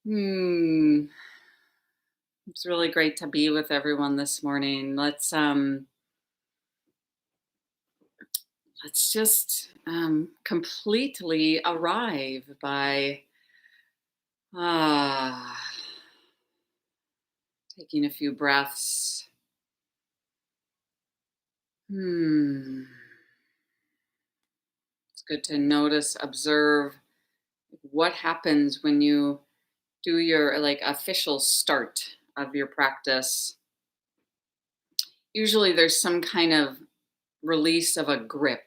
Hmm. It's really great to be with everyone this morning. Let's just completely arrive by ah taking a few breaths. Hmm. It's good to notice, observe what happens when you do your official start of your practice. Usually there's some kind of release of a grip.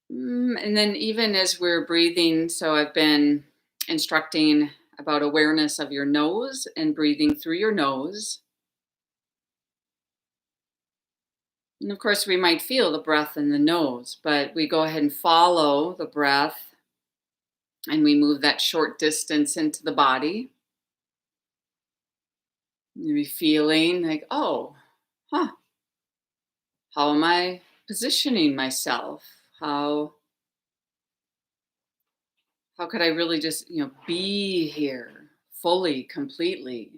And then, even as we're breathing, so I've been instructing about awareness of your nose and breathing through your nose. And of course, we might feel the breath in the nose, but we go ahead and follow the breath and we move that short distance into the body. Maybe feeling like, oh, huh, how am I positioning myself? How how could I really just, be here fully, completely?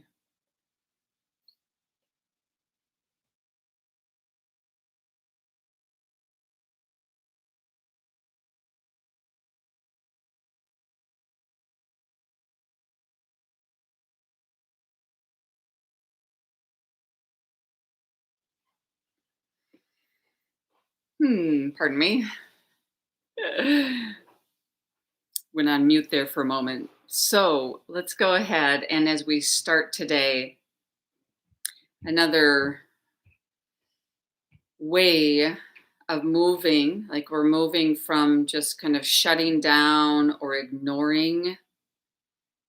Pardon me. Went on mute there for a moment. So let's go ahead, and as we start today, another way of moving, like we're moving from just kind of shutting down or ignoring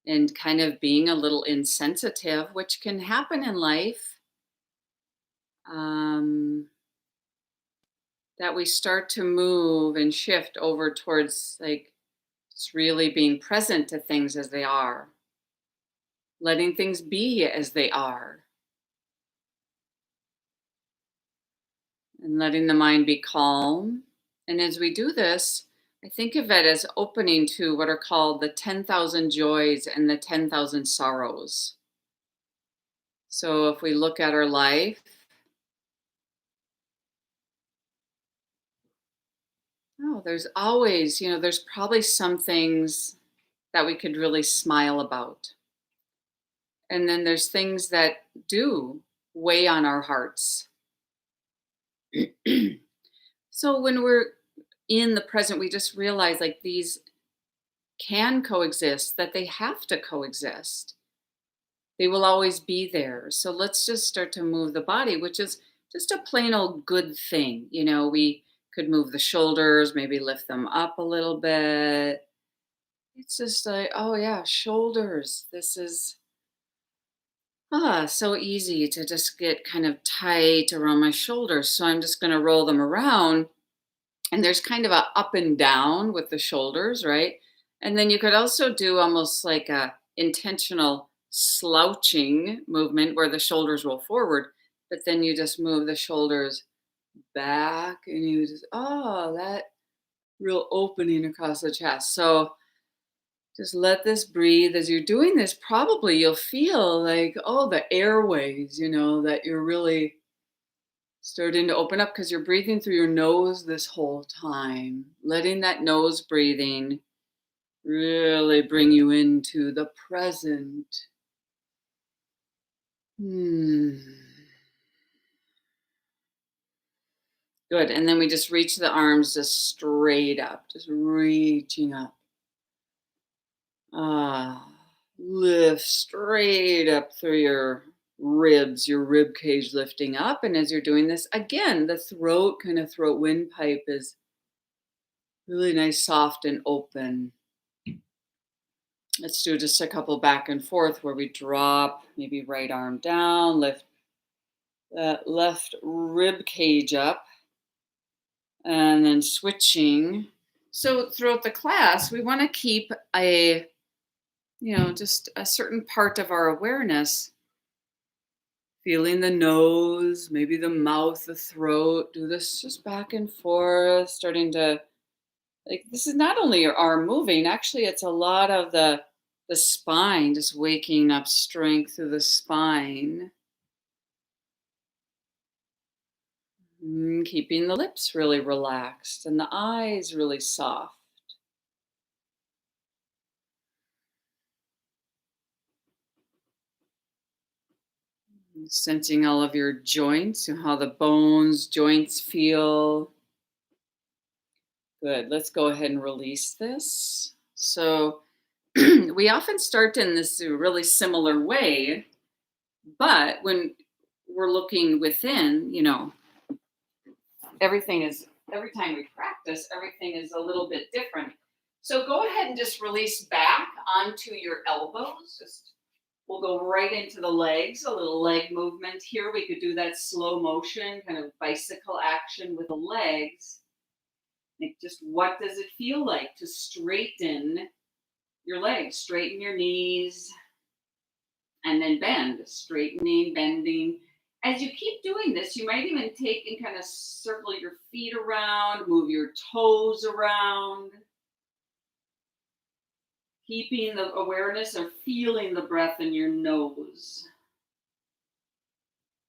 and kind of being a little insensitive, which can happen in life. Um, that we start to move and shift over towards like just really being present to things as they are, letting things be as they are, and letting the mind be calm. And as we do this, I think of it as opening to what are called the 10,000 joys and the 10,000 sorrows. So if we look at our life, oh, there's always, there's probably some things that we could really smile about. And then there's things that do weigh on our hearts. So when we're in the present, we just realize like these can coexist, that they have to coexist. They will always be there. So let's just start to move the body, which is just a plain old good thing. We could move the shoulders, maybe lift them up a little bit. It's just like, oh yeah, shoulders. This is so easy to just get kind of tight around my shoulders. So I'm just going to roll them around. And there's kind of a up and down with the shoulders, right? And then you could also do almost like a intentional slouching movement where the shoulders roll forward, but then you just move the shoulders back and you just, that real opening across the chest. So just let this breathe. As you're doing this, probably you'll feel like, oh, the airways, that you're really starting to open up because you're breathing through your nose this whole time, letting that nose breathing really bring you into the present. Hmm. Good. And then we just reach the arms just straight up, just reaching up. Ah, lift straight up through your ribs, your rib cage lifting up. And as you're doing this, again, the throat windpipe is really nice, soft, and open. Let's do just a couple back and forth where we drop, maybe right arm down, lift that left rib cage up, and then switching. So throughout the class, we want to keep just a certain part of our awareness, feeling the nose, maybe the mouth, the throat. Do this just back and forth, starting to Like this is not only your arm moving, actually it's a lot of the spine, just waking up strength through the spine. Keeping the lips really relaxed and the eyes really soft. Sensing all of your joints and how the bones, joints feel. Good. Let's go ahead and release this. So, we often start in this really similar way, but when we're looking within, everything is, every time we practice, everything is a little bit different. So, go ahead and just release back onto your elbows. We'll go right into the legs, a little leg movement here. We could do that slow motion, kind of bicycle action with the legs. Like just what does it feel like to straighten your legs, straighten your knees, and then bend, straightening, bending. As you keep doing this, you might even take and kind of circle your feet around, move your toes around, keeping the awareness of feeling the breath in your nose.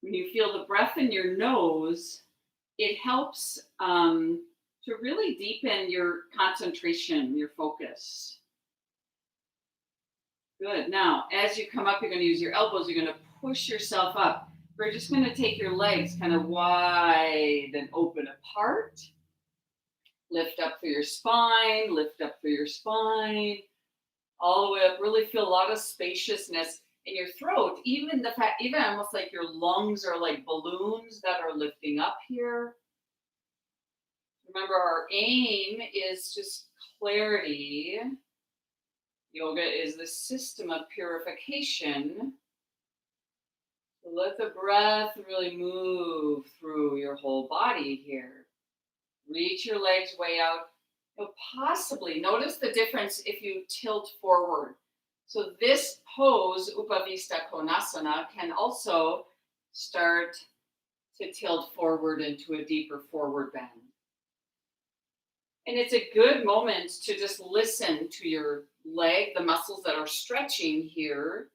When you feel the breath in your nose, it helps to really deepen your concentration, your focus. Good. Now, as you come up, you're going to use your elbows. You're going to push yourself up. We're just going to take your legs kind of wide and open apart. Lift up through your spine, lift up through your spine, all the way up. Really feel a lot of spaciousness in your throat. Even almost like your lungs are like balloons that are lifting up here. Remember, our aim is just clarity. Yoga is the system of purification. So let the breath really move through your whole body here. Reach your legs way out. Possibly notice the difference if you tilt forward. So this pose, Upavista Konasana, can also start to tilt forward into a deeper forward bend. And it's a good moment to just listen to your leg, the muscles that are stretching here,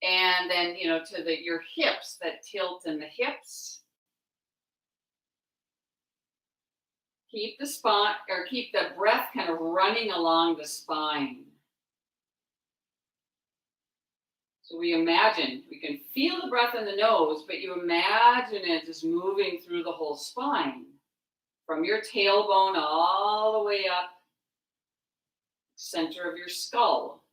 and then, to your hips that tilt in the hips. Keep the spine, or keep the breath kind of running along the spine. So we can feel the breath in the nose, but you imagine it just moving through the whole spine. From your tailbone all the way up, center of your skull.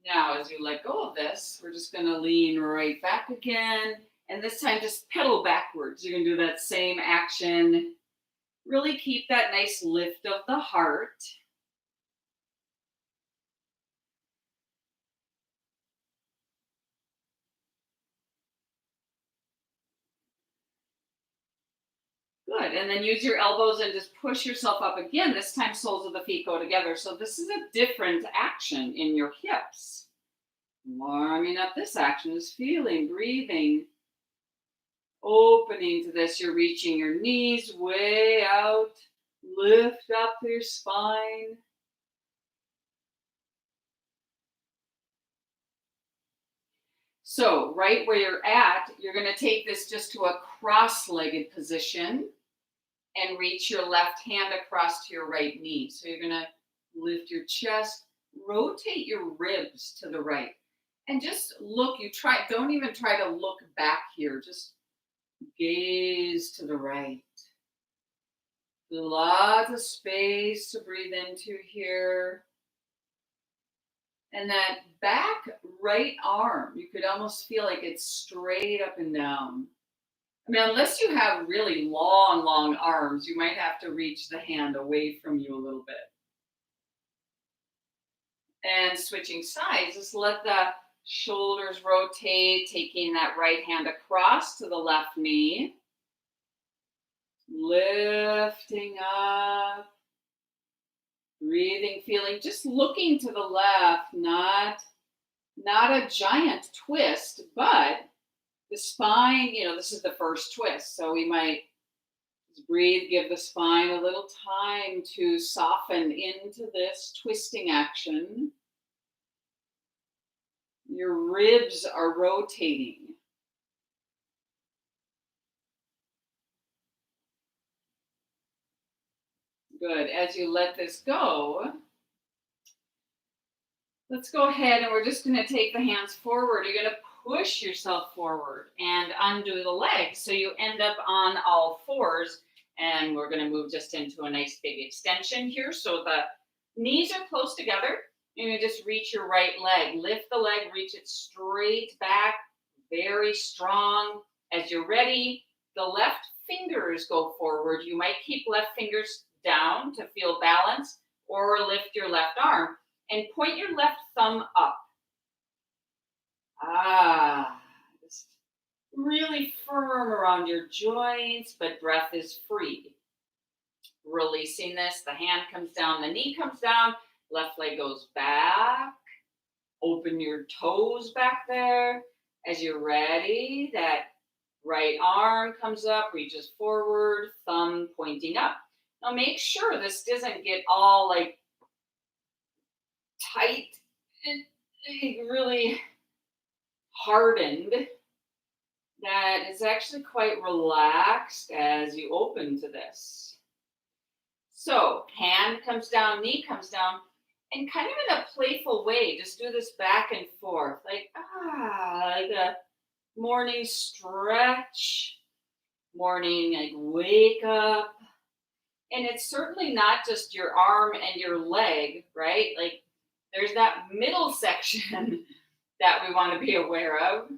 Now, as you let go of this, we're just going to lean right back again. And this time, just pedal backwards. You're going to do that same action. Really keep that nice lift of the heart. Good. And then use your elbows and just push yourself up again. This time, soles of the feet go together. So this is a different action in your hips. Warming up this action is feeling, breathing. Opening to this, you're reaching your knees way out. Lift up your spine. So right where you're at, you're going to take this just to a cross-legged position and reach your left hand across to your right knee. So you're going to lift your chest, rotate your ribs to the right. And just look, don't even try to look back here. Just gaze to the right. Lots of space to breathe into here. And that back right arm, you could almost feel like it's straight up and down. I mean, unless you have really long, long arms, you might have to reach the hand away from you a little bit. And switching sides, just let the shoulders rotate, taking that right hand across to the left knee. Lifting up. Breathing, feeling, just looking to the left, not a giant twist, but the spine, this is the first twist. So we might Just breathe, give the spine a little time to soften into this twisting action. Your ribs are rotating. Good. As you let this go, let's go ahead and we're just going to take the hands forward. You're going to push yourself forward and undo the legs so you end up on all fours. And we're going to move just into a nice big extension here. So the knees are close together. You're going to just reach your right leg. Lift the leg, reach it straight back, very strong. As you're ready, the left fingers go forward. You might keep left fingers down to feel balance or lift your left arm and point your left thumb up. Just really firm around your joints, but breath is free. Releasing this, the hand comes down, the knee comes down, left leg goes back. Open your toes back there. As you're ready, that right arm comes up, reaches forward, thumb pointing up. Now make sure this doesn't get all like tight and really hardened. That is actually quite relaxed as you open to this. So hand comes down, knee comes down, and kind of in a playful way, just do this back and forth, like a morning stretch, morning like wake up. And it's certainly not just your arm and your leg, right? Like there's that middle section that we want to be aware of.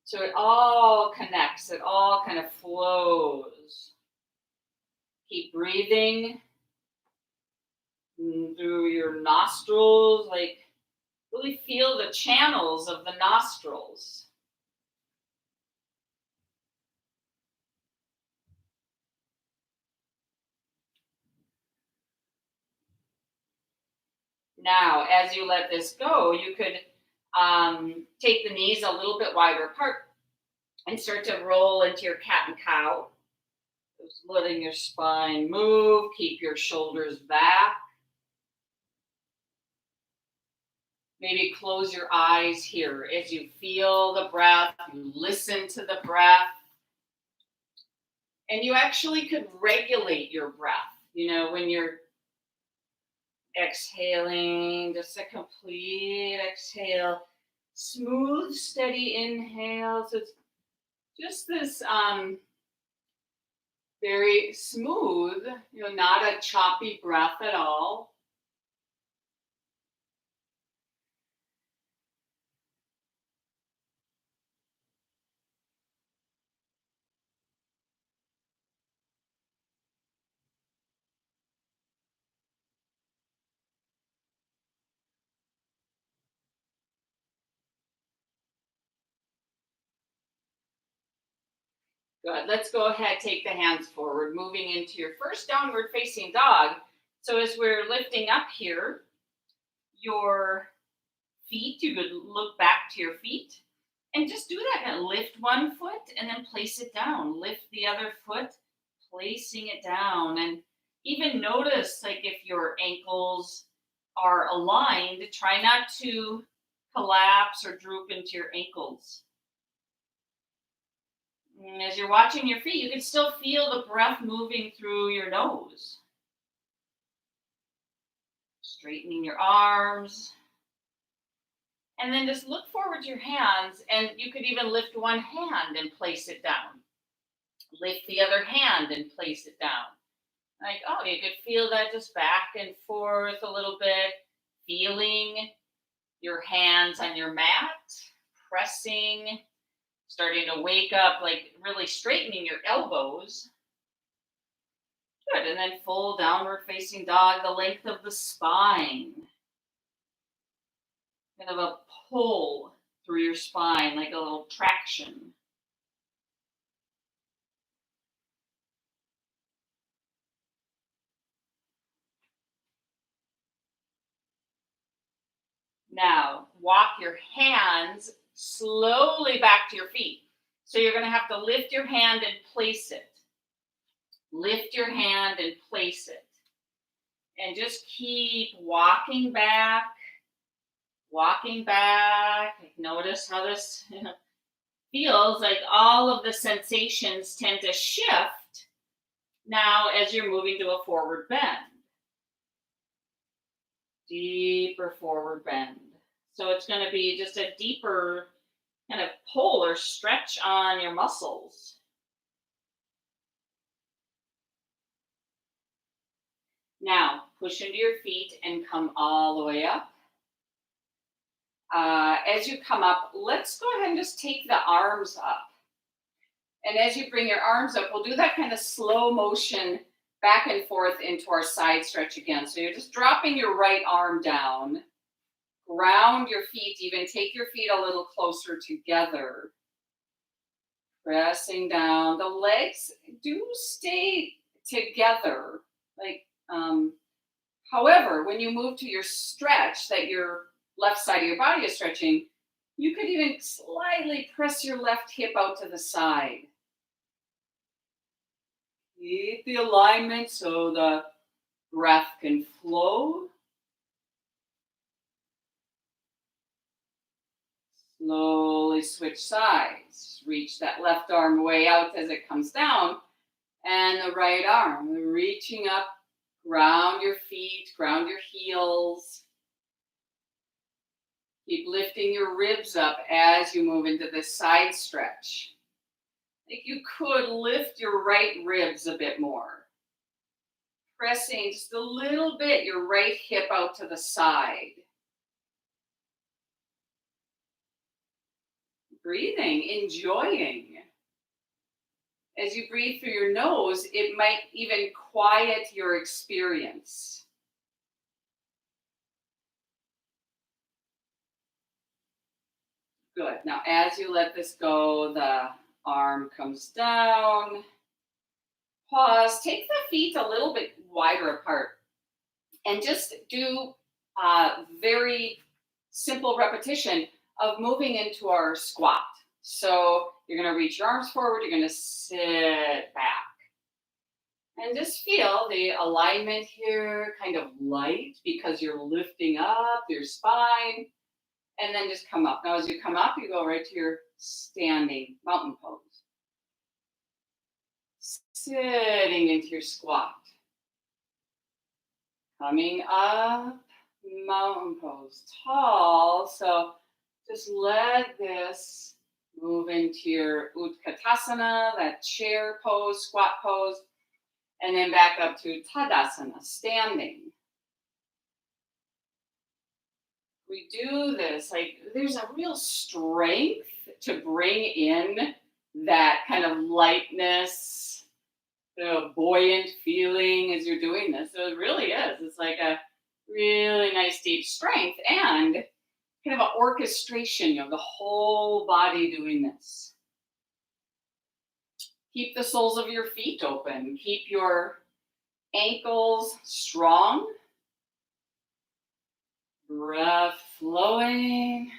So it all connects, it all kind of flows. Keep breathing through your nostrils, like really feel the channels of the nostrils. Now, as you let this go, you could take the knees a little bit wider apart and start to roll into your cat and cow. Just letting your spine move, keep your shoulders back. Maybe close your eyes here as you feel the breath, you listen to the breath. And you actually could regulate your breath, when you're exhaling, just a complete exhale, smooth, steady inhale. So it's just this very smooth, not a choppy breath at all. Good. Let's go ahead, take the hands forward, moving into your first downward facing dog. So as we're lifting up here, your feet, you could look back to your feet and just do that. Kind of lift one foot and then place it down. Lift the other foot, placing it down. And even notice like if your ankles are aligned, try not to collapse or droop into your ankles. And as you're watching your feet, you can still feel the breath moving through your nose. Straightening your arms. And then just look forward to your hands, and you could even lift one hand and place it down. Lift the other hand and place it down. Like, you could feel that just back and forth a little bit, feeling your hands on your mat, pressing, starting to wake up, like really straightening your elbows. Good, and then full downward facing dog, the length of the spine. Kind of a pull through your spine, like a little traction. Now, walk your hands slowly back to your feet. So you're going to have to lift your hand and place it. Lift your hand and place it. And just keep walking back, walking back. Notice how this feels like all of the sensations tend to shift now as you're moving to a forward bend. Deeper forward bend. So it's going to be just a deeper kind of pull or stretch on your muscles. Now, push into your feet and come all the way up. As you come up, let's go ahead and just take the arms up. And as you bring your arms up, we'll do that kind of slow motion back and forth into our side stretch again. So you're just dropping your right arm down, ground your feet, even take your feet a little closer together. Pressing down. The legs do stay together. However, when you move to your stretch, that your left side of your body is stretching, you could even slightly press your left hip out to the side. Keep the alignment so the breath can flow. Slowly switch sides. Reach that left arm way out as it comes down. And the right arm, reaching up, ground your feet, ground your heels. Keep lifting your ribs up as you move into this side stretch. I think you could lift your right ribs a bit more. Pressing just a little bit your right hip out to the side. Breathing, enjoying. As you breathe through your nose, it might even quiet your experience. Good. Now, as you let this go, the arm comes down. Pause. Take the feet a little bit wider apart. And just do a very simple repetition of moving into our squat. So you're going to reach your arms forward. You're going to sit back. And just feel the alignment here, kind of light because you're lifting up your spine. And then just come up. Now, as you come up, you go right to your standing mountain pose. Sitting into your squat. Coming up, mountain pose. Tall. So just let this move into your Utkatasana, that chair pose, squat pose. And then back up to Tadasana, standing. We do this, like there's a real strength to bring in that kind of lightness, the buoyant feeling as you're doing this. So it really is. It's like a really nice deep strength and kind of an orchestration, the whole body doing this. Keep the soles of your feet open. Keep your ankles strong. Breath flowing.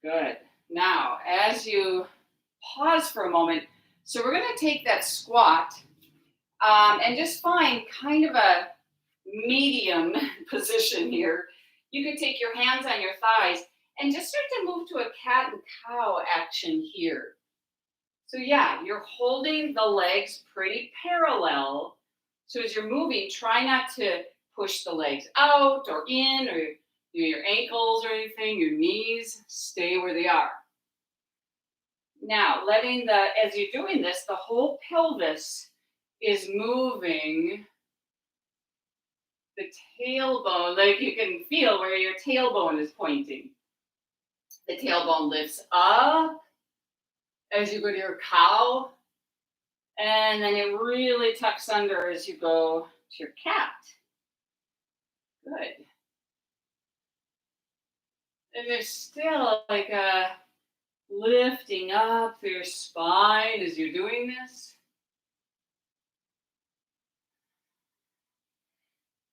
Good. Now, as you pause for a moment, so we're going to take that squat and just find kind of a medium position here. You could take your hands on your thighs and just start to move to a cat and cow action here. So yeah, you're holding the legs pretty parallel. So as you're moving, try not to push the legs out or in or your ankles or anything, your knees, stay where they are. Now, as you're doing this, the whole pelvis is moving. The tailbone, like you can feel where your tailbone is pointing. The tailbone lifts up as you go to your cow, and then it really tucks under as you go to your cat. Good. And there's still like a lifting up through your spine as you're doing this.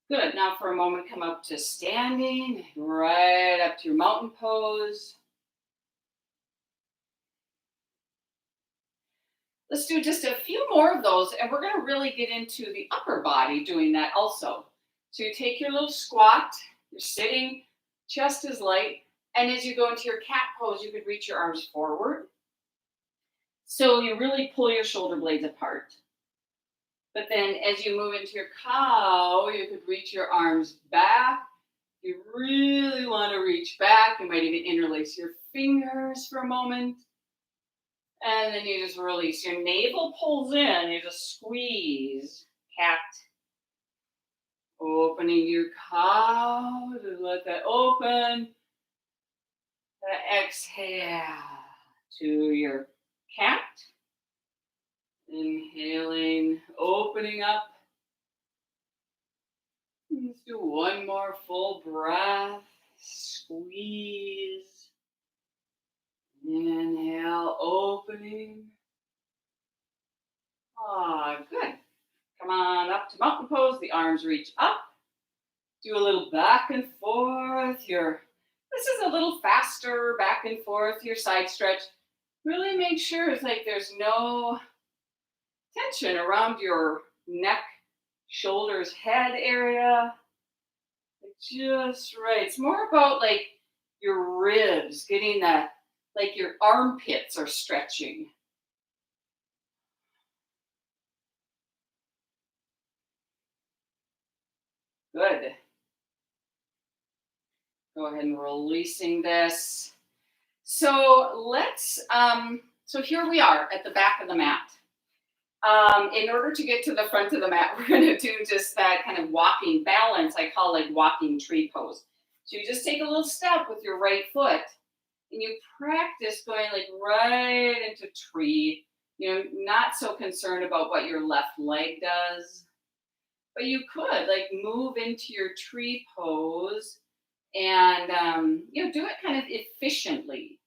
Good. Now for a moment, come up to standing, right up to your mountain pose. Let's do just a few more of those, and we're going to really get into the upper body doing that also. So you take your little squat, you're sitting, chest is light, and as you go into your cat pose, you could reach your arms forward. So you really pull your shoulder blades apart. But then as you move into your cow, you could reach your arms back. You really want to reach back. You might even interlace your fingers for a moment. And then you just release. Your navel pulls in. You just squeeze. Cat. Opening your cow. Just let that open. Exhale to your cat. Inhaling, opening up. Let's do one more full breath. Squeeze. Inhale, opening. Ah, good. Come on up to mountain pose. The arms reach up. Do a little back and forth. This is a little faster back and forth. Your side stretch. Really make sure it's like there's no tension around your neck, shoulders, head area. Just right. It's more about like your ribs, getting that, like your armpits are stretching. Good. Go ahead and releasing this. So here we are at the back of the mat. In order to get to the front of the mat, we're going to do just that kind of walking balance, I call like walking tree pose. So you just take a little step with your right foot and you practice going like right into tree. Not so concerned about what your left leg does, but you could like move into your tree pose and do it kind of efficiently.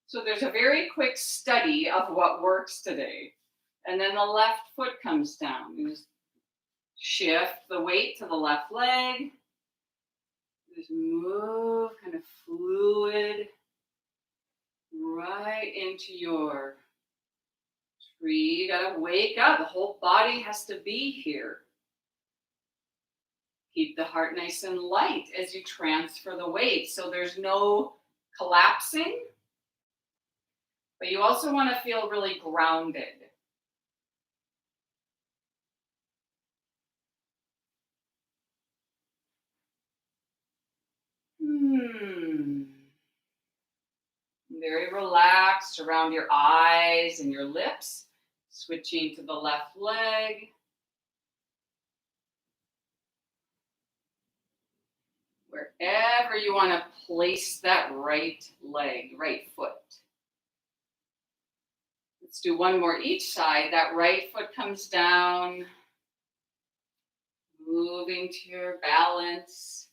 So there's a very quick study of what works today. And then the left foot comes down. You just shift the weight to the left leg. Just move kind of fluid right into your tree. You gotta wake up. The whole body has to be here. Keep the heart nice and light as you transfer the weight. So there's no collapsing. But you also want to feel really grounded. Very relaxed around your eyes and your lips. Switching to the left leg. Wherever you want to place that right leg, right foot. Let's do one more each side. That right foot comes down. Moving to your balance.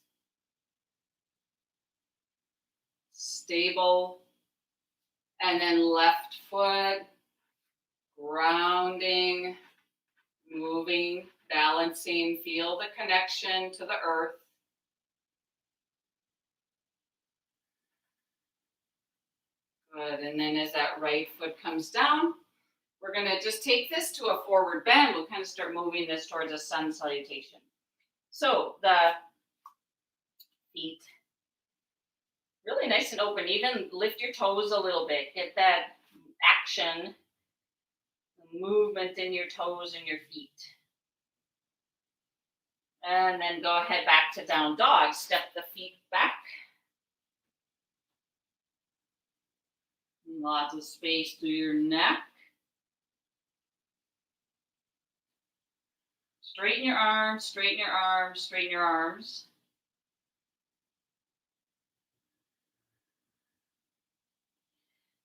Stable. And then left foot, grounding, moving, balancing. Feel the connection to the earth. Good. And then as that right foot comes down, we're going to just take this to a forward bend. We'll kind of start moving this towards a sun salutation. So the feet really nice and open. Even lift your toes a little bit. Get that action, movement in your toes and your feet. And then go ahead back to down dog. Step the feet back. Lots of space through your neck. Straighten your arms, straighten your arms, straighten your arms.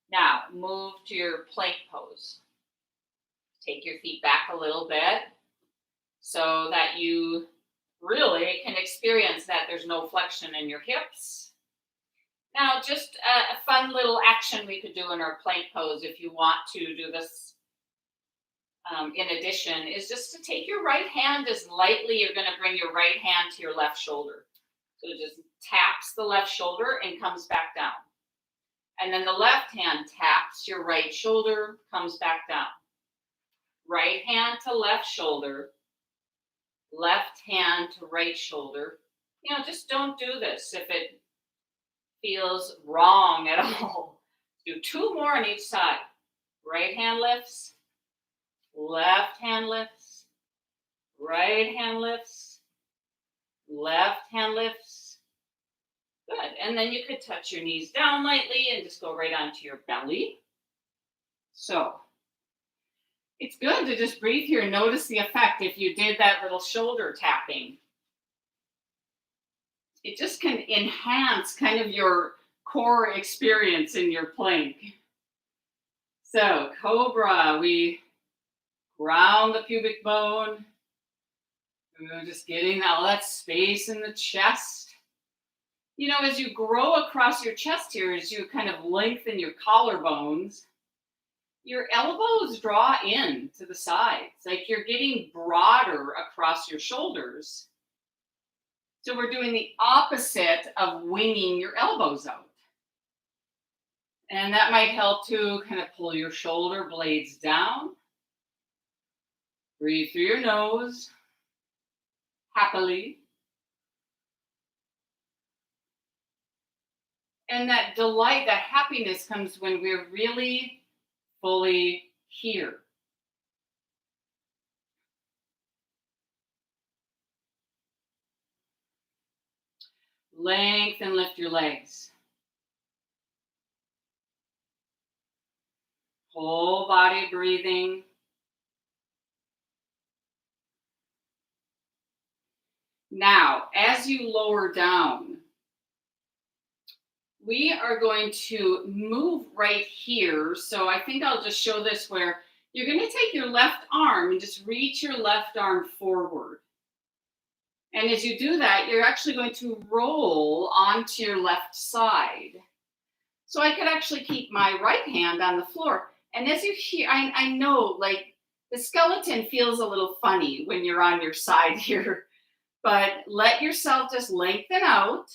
Now, move to your plank pose. Take your feet back a little bit so that you really can experience that there's no flexion in your hips. Now, just a fun little action we could do in our plank pose if you want to do this in addition is just to take your right hand as lightly. You're going to bring your right hand to your left shoulder. So it just taps the left shoulder and comes back down. And then the left hand taps your right shoulder, comes back down. Right hand to left shoulder, left hand to right shoulder. Just don't do this if it feels wrong at all. Do two more on each side. Right hand lifts, left hand lifts, right hand lifts, left hand lifts. Good. And then you could touch your knees down lightly and just go right onto your belly. So it's good to just breathe here and notice the effect if you did that little shoulder tapping. It just can enhance kind of your core experience in your plank. So cobra, we ground the pubic bone. We're just getting all that space in the chest. As you grow across your chest here, as you kind of lengthen your collarbones, your elbows draw in to the sides, like you're getting broader across your shoulders. So we're doing the opposite of winging your elbows out. And that might help to kind of pull your shoulder blades down. Breathe through your nose, happily. And that delight, that happiness comes when we're really fully here. Lengthen, lift your legs. Whole body breathing. Now, as you lower down, we are going to move right here. So I think I'll just show this where you're going to take your left arm and just reach your left arm forward. And as you do that, you're actually going to roll onto your left side. So I could actually keep my right hand on the floor. And as you hear, I know like the skeleton feels a little funny when you're on your side here, but let yourself just lengthen out.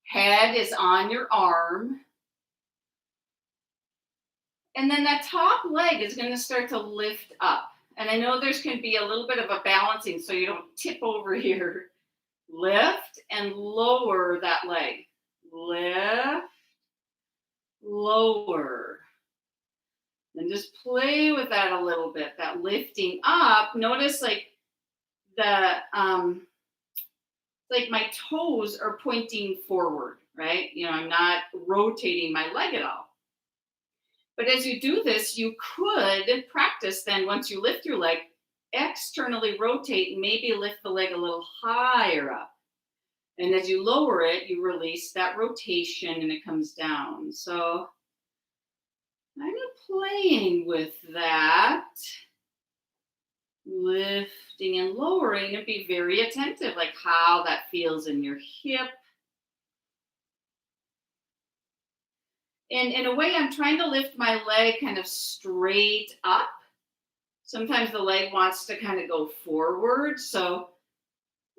Head is on your arm. And then that top leg is going to start to lift up. And I know there's going to be a little bit of a balancing so you don't tip over here. Lift and lower that leg. Lift, lower. And just play with that a little bit, that lifting up. Notice like like my toes are pointing forward, right? I'm not rotating my leg at all. But as you do this, you could practice then once you lift your leg, externally rotate and maybe lift the leg a little higher up. And as you lower it, you release that rotation and it comes down. So I'm playing with that. Lifting and lowering and be very attentive, like how that feels in your hip. And in a way, I'm trying to lift my leg kind of straight up. Sometimes the leg wants to kind of go forward.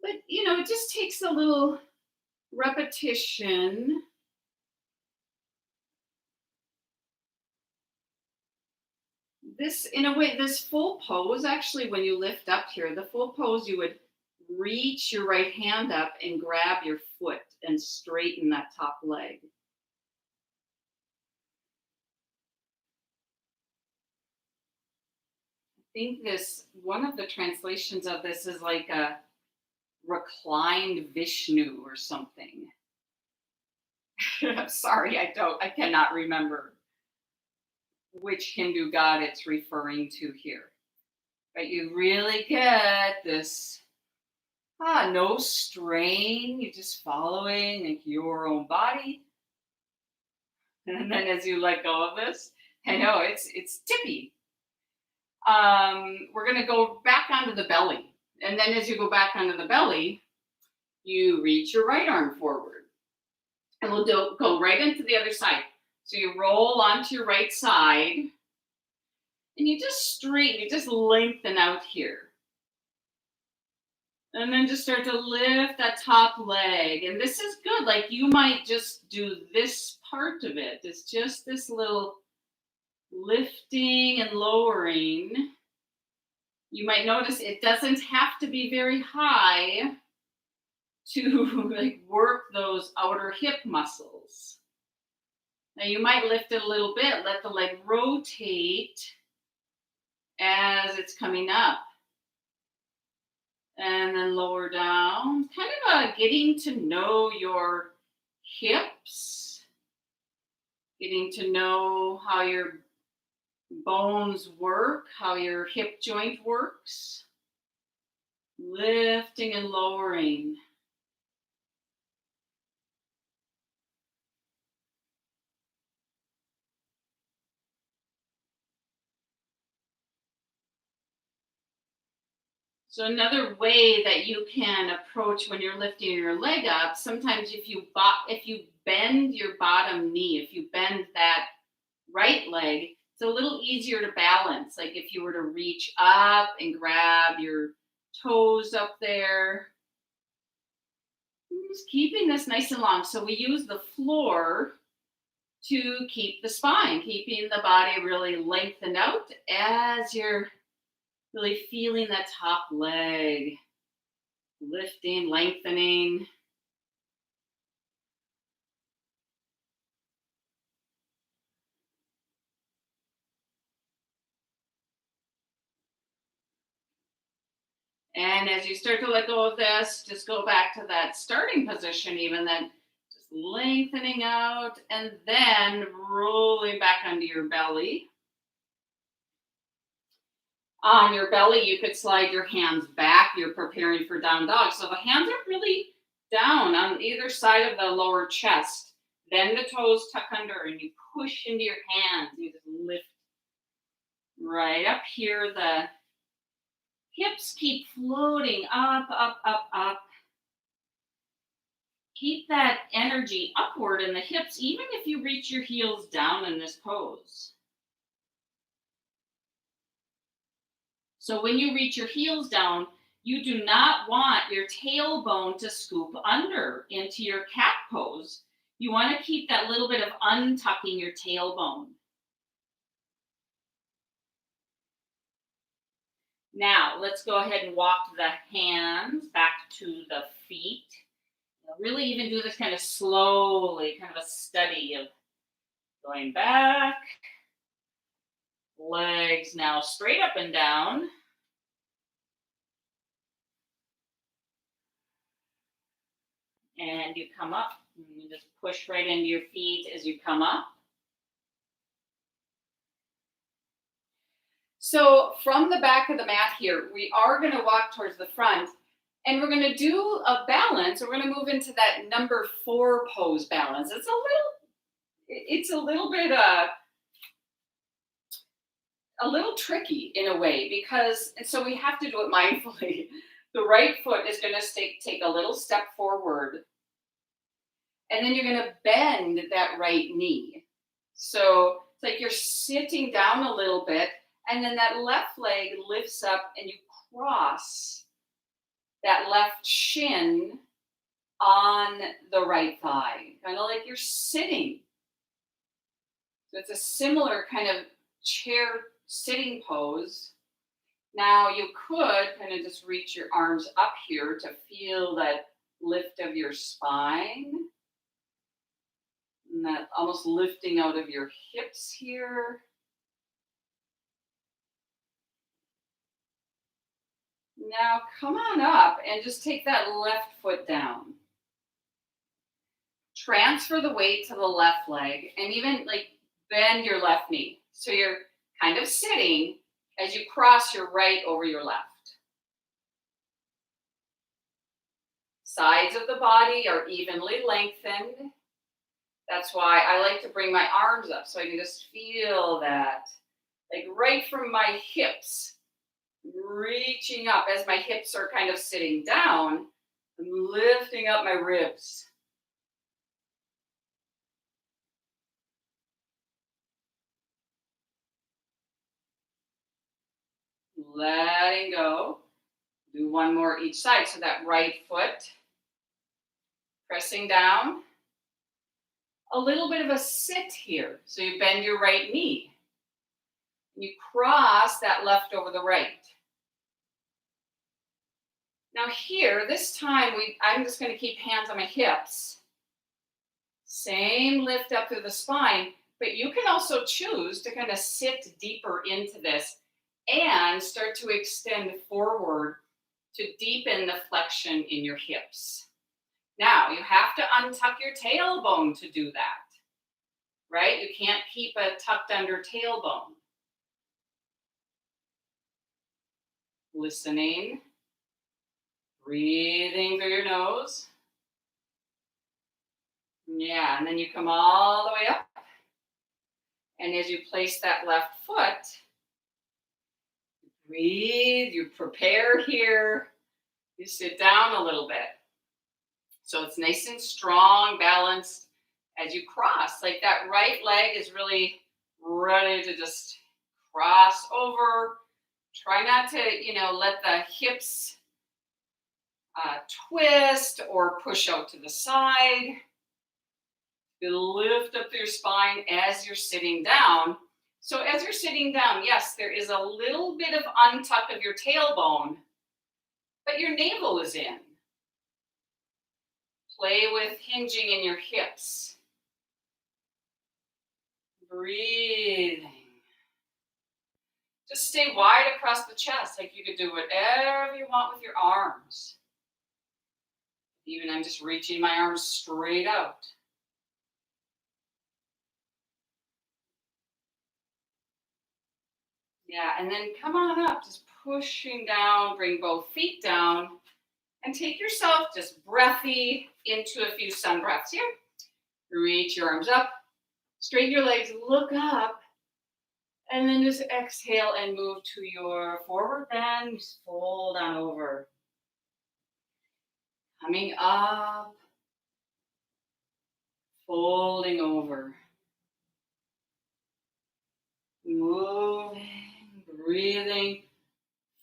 But it just takes a little repetition. In a way, this full pose, actually, when you lift up here, the full pose, you would reach your right hand up and grab your foot and straighten that top leg. I think one of the translations of this is like a reclined Vishnu or something. I'm sorry, I cannot remember which Hindu god it's referring to here. But you really get this, no strain. You're just following like your own body. And then as you let go of this, I know it's tippy. We're going to go back onto the belly. And then as you go back onto the belly, you reach your right arm forward. And we'll go right into the other side. So you roll onto your right side. And you just straighten, you just lengthen out here. And then just start to lift that top leg. And this is good. Like you might just do this part of it. It's just this little lifting and lowering. You might notice it doesn't have to be very high to like work those outer hip muscles. Now you might lift it a little bit, let the leg rotate as it's coming up. And then lower down. Kind of getting to know your hips, getting to know how your bones work, how your hip joint works. Lifting and lowering. So another way that you can approach when you're lifting your leg up, sometimes if you bend your bottom knee, if you bend that right leg, it's a little easier to balance. Like if you were to reach up and grab your toes up there, just keeping this nice and long. So we use the floor to keep the spine, keeping the body really lengthened out as you're really feeling that top leg lifting, lengthening. And as you start to let go of this, just go back to that starting position, even then, just lengthening out and then rolling back onto your belly. On your belly, you could slide your hands back. You're preparing for down dog. So the hands are really down on either side of the lower chest. Then the toes tuck under and you push into your hands. You just lift right up here. The hips keep floating up, up, up, up. Keep that energy upward in the hips, even if you reach your heels down in this pose. So when you reach your heels down, you do not want your tailbone to scoop under into your cat pose. You want to keep that little bit of untucking your tailbone. Now, let's go ahead and walk the hands back to the feet. Really even do this kind of slowly, kind of a study of going back. Legs now straight up and down. And you come up. And you just push right into your feet as you come up. So from the back of the mat here, we are going to walk towards the front. And we're going to do a balance. We're going to move into that number 4 pose balance. It's a little bit a little tricky in a way because, and so we have to do it mindfully. The right foot is going to take a little step forward, and then you're going to bend that right knee. So it's like you're sitting down a little bit, and then that left leg lifts up, and you cross that left shin on the right thigh, kind of like you're sitting. So it's a similar kind of chair sitting pose. Now you could kind of just reach your arms up here to feel that lift of your spine. And that almost lifting out of your hips here. Now come on up and just take that left foot down. Transfer the weight to the left leg and even like bend your left knee. So you're kind of sitting as you cross your right over your left. Sides of the body are evenly lengthened. That's why I like to bring my arms up so I can just feel that, like right from my hips, reaching up as my hips are kind of sitting down. I'm lifting up my ribs. Letting go. Do one more each side. So that right foot pressing down. A little bit of a sit here. So you bend your right knee. You cross that left over the right. Now here, this time I'm just going to keep hands on my hips. Same lift up through the spine, but you can also choose to kind of sit deeper into this and start to extend forward to deepen the flexion in your hips. Now, you have to untuck your tailbone to do that, right? You can't keep a tucked under tailbone. Listening, breathing through your nose. Yeah, and then you come all the way up. And as you place that left foot, breathe, you prepare here, you sit down a little bit. So it's nice and strong, balanced as you cross. Like that right leg is really ready to just cross over. Try not to, let the hips twist or push out to the side. You lift up your spine as you're sitting down. So as you're sitting down, yes, there is a little bit of untuck of your tailbone, but your navel is in. Play with hinging in your hips. Breathing. Just stay wide across the chest, like you could do whatever you want with your arms. Even I'm just reaching my arms straight out. Yeah, and then come on up, just pushing down, bring both feet down, and take yourself just breathy into a few sun breaths here. Reach your arms up, straighten your legs, look up, and then just exhale and move to your forward bend, just fold on over. Coming up, folding over. Moving, breathing.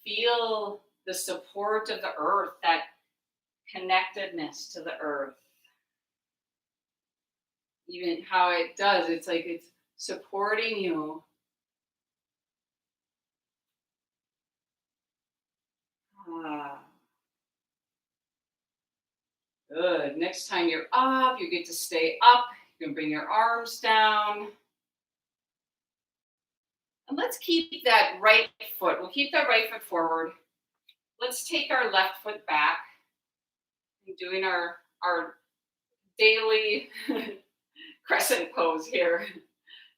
Feel the support of the earth, that connectedness to the earth. Even how it does, it's like it's supporting you. Good. Next time you're up, you get to stay up. You can bring your arms down. And let's keep that right foot. We'll keep that right foot forward. Let's take our left foot back. And doing our daily crescent pose here.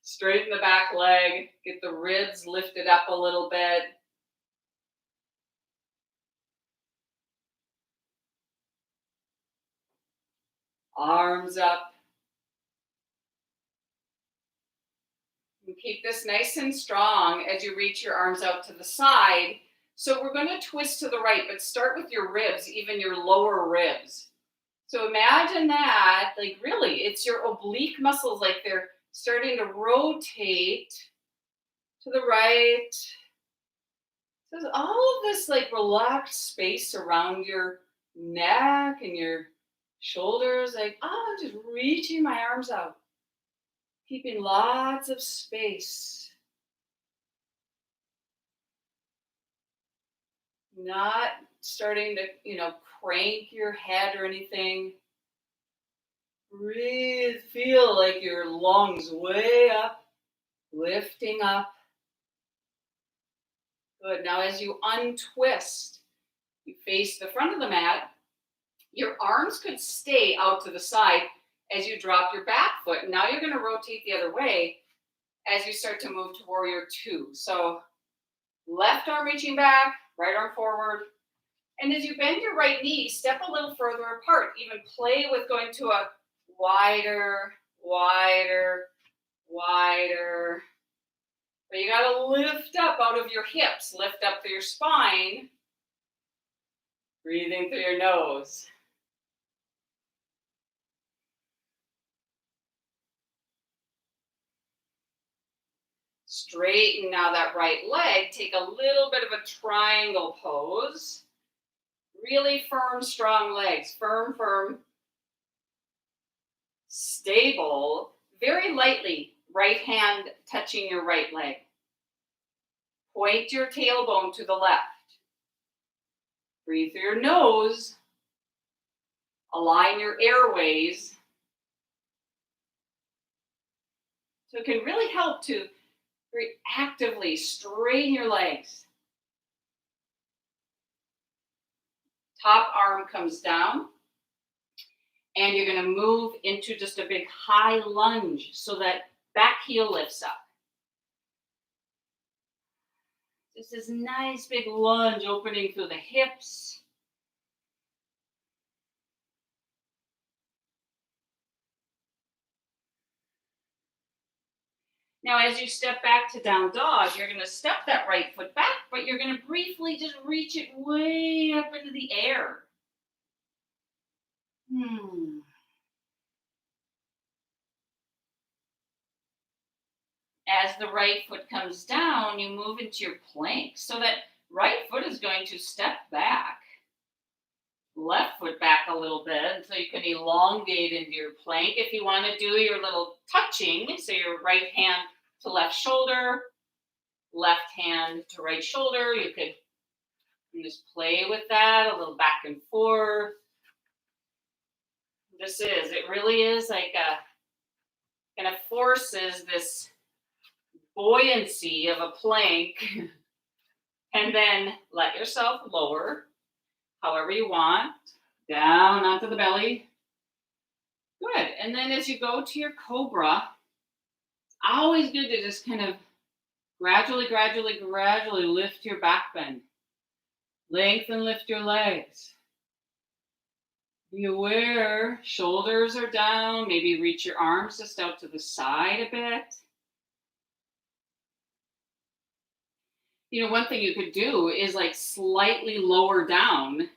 Straighten the back leg. Get the ribs lifted up a little bit. Arms up. And keep this nice and strong as you reach your arms out to the side. So we're going to twist to the right, but start with your ribs, even your lower ribs. So imagine that, like really, it's your oblique muscles, like they're starting to rotate to the right. So there's all of this like relaxed space around your neck and your shoulders, like, I'm just reaching my arms out, keeping lots of space. Not starting to, crank your head or anything. Breathe, feel like your lungs way up, lifting up. Good. Now as you untwist, you face the front of the mat, your arms could stay out to the side as you drop your back foot. Now you're going to rotate the other way as you start to move to warrior two. So left arm reaching back, right arm forward. And as you bend your right knee, step a little further apart. Even play with going to a wider, wider, wider. But you got to lift up out of your hips. Lift up through your spine. Breathing through your nose. Straighten now that right leg. Take a little bit of a triangle pose. Really firm, strong legs. Firm, firm. Stable. Very lightly. Right hand touching your right leg. Point your tailbone to the left. Breathe through your nose. Align your airways. So it can really help to very actively straighten your legs. Top arm comes down. And you're going to move into just a big high lunge so that back heel lifts up. Just this nice big lunge opening through the hips. Now, as you step back to down dog, you're going to step that right foot back, but you're going to briefly just reach it way up into the air. As the right foot comes down, you move into your plank. So that right foot is going to step back. Left foot back a little bit so you can elongate into your plank. If you want to do your little touching, so your right hand to left shoulder, left hand to right shoulder, you could just play with that a little back and forth. It really is like kind of forces this buoyancy of a plank and then let yourself lower however you want, down onto the belly. Good. And then as you go to your cobra, always good to just kind of gradually lift your back bend. Lengthen, lift your legs. Be aware, shoulders are down. Maybe reach your arms just out to the side a bit. One thing you could do is like slightly lower down,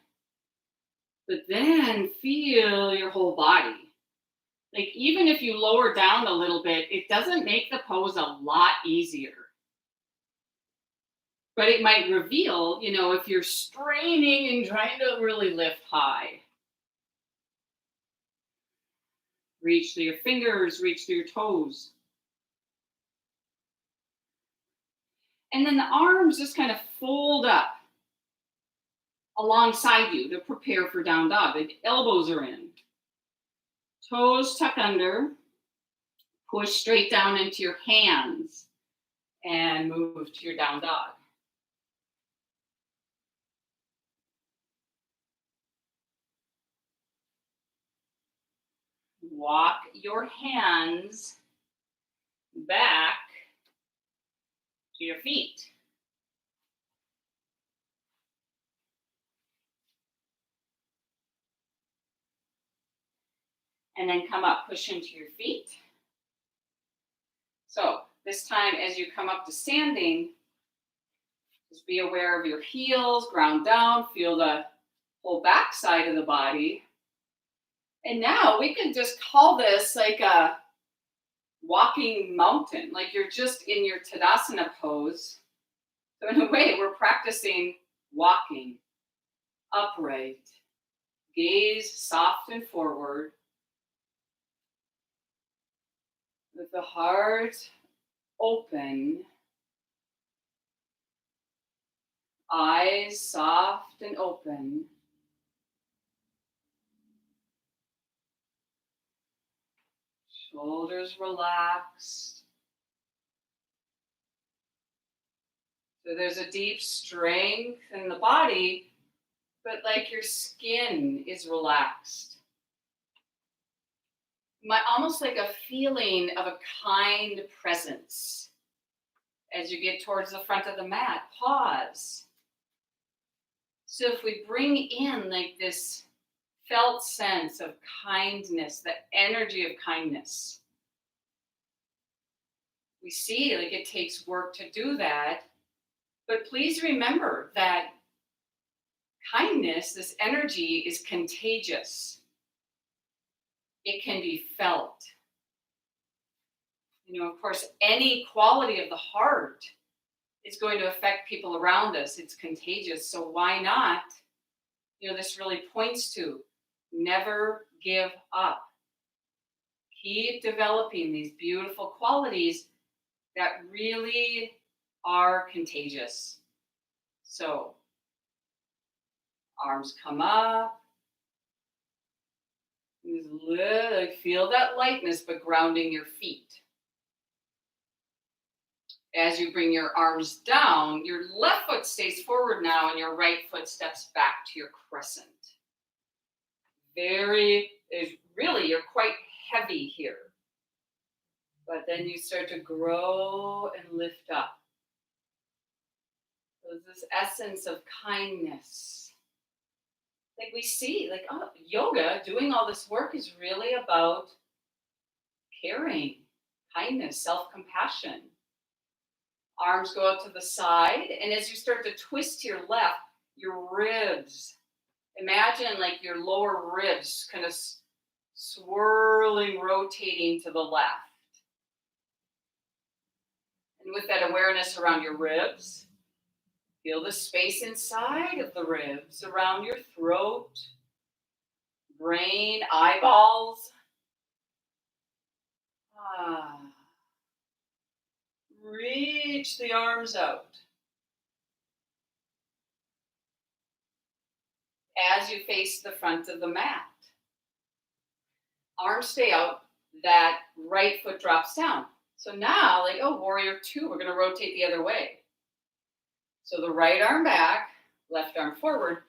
but then feel your whole body. Like even if you lower down a little bit, it doesn't make the pose a lot easier. But it might reveal, if you're straining and trying to really lift high. Reach through your fingers, reach through your toes. And then the arms just kind of fold up alongside you to prepare for down dog. The elbows are in. Toes tuck under. Push straight down into your hands and move to your down dog. Walk your hands back to your feet. And then come up, push into your feet. So this time as you come up to standing, just be aware of your heels, ground down, feel the whole back side of the body. And now we can just call this like a walking mountain, like you're just in your Tadasana pose. So in a way, we're practicing walking upright, gaze soft and forward, with the heart open, eyes soft and open. Shoulders relaxed. So there's a deep strength in the body, but like your skin is relaxed. Almost like a feeling of a kind presence. As you get towards the front of the mat, pause. So if we bring in like this felt sense of kindness, the energy of kindness. We see like it takes work to do that, but please remember that kindness, this energy is contagious. It can be felt. Of course, any quality of the heart is going to affect people around us. It's contagious, so why not? This really points to never give up. Keep developing these beautiful qualities that really are contagious. So arms come up. Feel that lightness, but grounding your feet. As you bring your arms down, your left foot stays forward now, and your right foot steps back to your crescent. You're quite heavy here. But then you start to grow and lift up. So there's this essence of kindness. Like we see, yoga, doing all this work is really about caring, kindness, self-compassion. Arms go out to the side, and as you start to twist to your left, your ribs, imagine like your lower ribs kind of swirling, rotating to the left. And with that awareness around your ribs, feel the space inside of the ribs, around your throat, brain, eyeballs. Reach the arms out. As you face the front of the mat. Arms stay out, that right foot drops down. So now, warrior two, we're going to rotate the other way. So the right arm back, left arm forward.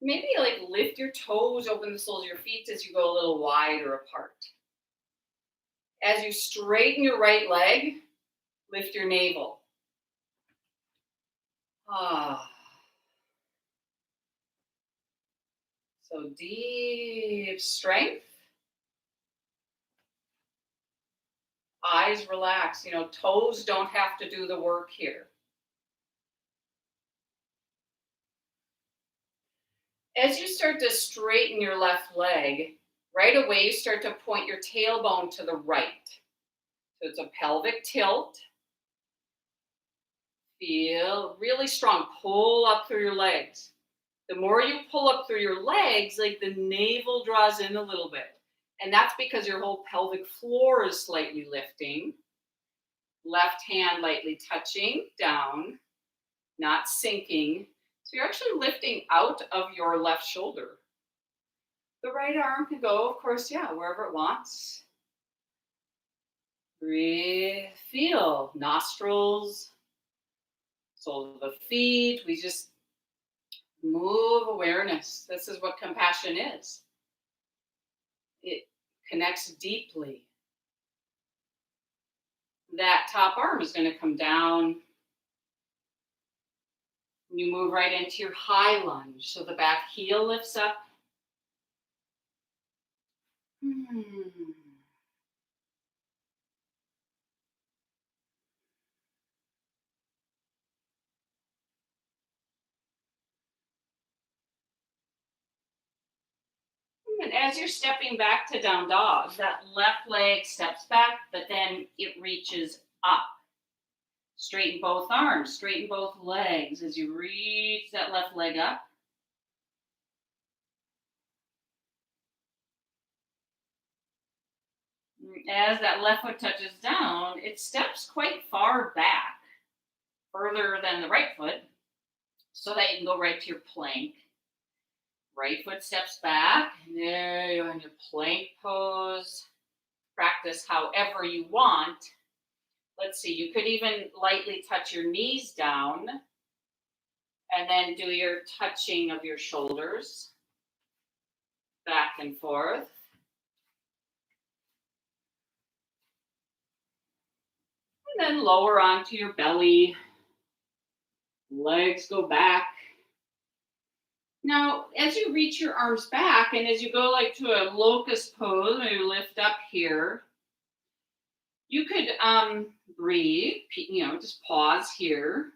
Maybe lift your toes, open the soles of your feet as you go a little wider apart. As you straighten your right leg, lift your navel. So deep strength. Eyes relax. Toes don't have to do the work here. As you start to straighten your left leg, right away you start to point your tailbone to the right. So it's a pelvic tilt. Feel really strong. Pull up through your legs. The more you pull up through your legs, the navel draws in a little bit. And that's because your whole pelvic floor is slightly lifting. Left hand lightly touching down, not sinking. So you're actually lifting out of your left shoulder. The right arm can go, of course, wherever it wants. Breathe, feel nostrils, soles of the feet. We just move awareness. This is what compassion is. It connects deeply. That top arm is going to come down. You move right into your high lunge. So the back heel lifts up. And as you're stepping back to down dog, that left leg steps back, but then it reaches up. Straighten both arms, straighten both legs as you reach that left leg up. As that left foot touches down, it steps quite far back, further than the right foot, so that you can go right to your plank. Right foot steps back, and there you're in your plank pose. Practice however you want. Let's see, you could even lightly touch your knees down, and then do your touching of your shoulders, back and forth. And then lower onto your belly. Legs go back. Now, as you reach your arms back, and as you go to a locust pose, maybe lift up here, you could breathe, just pause here.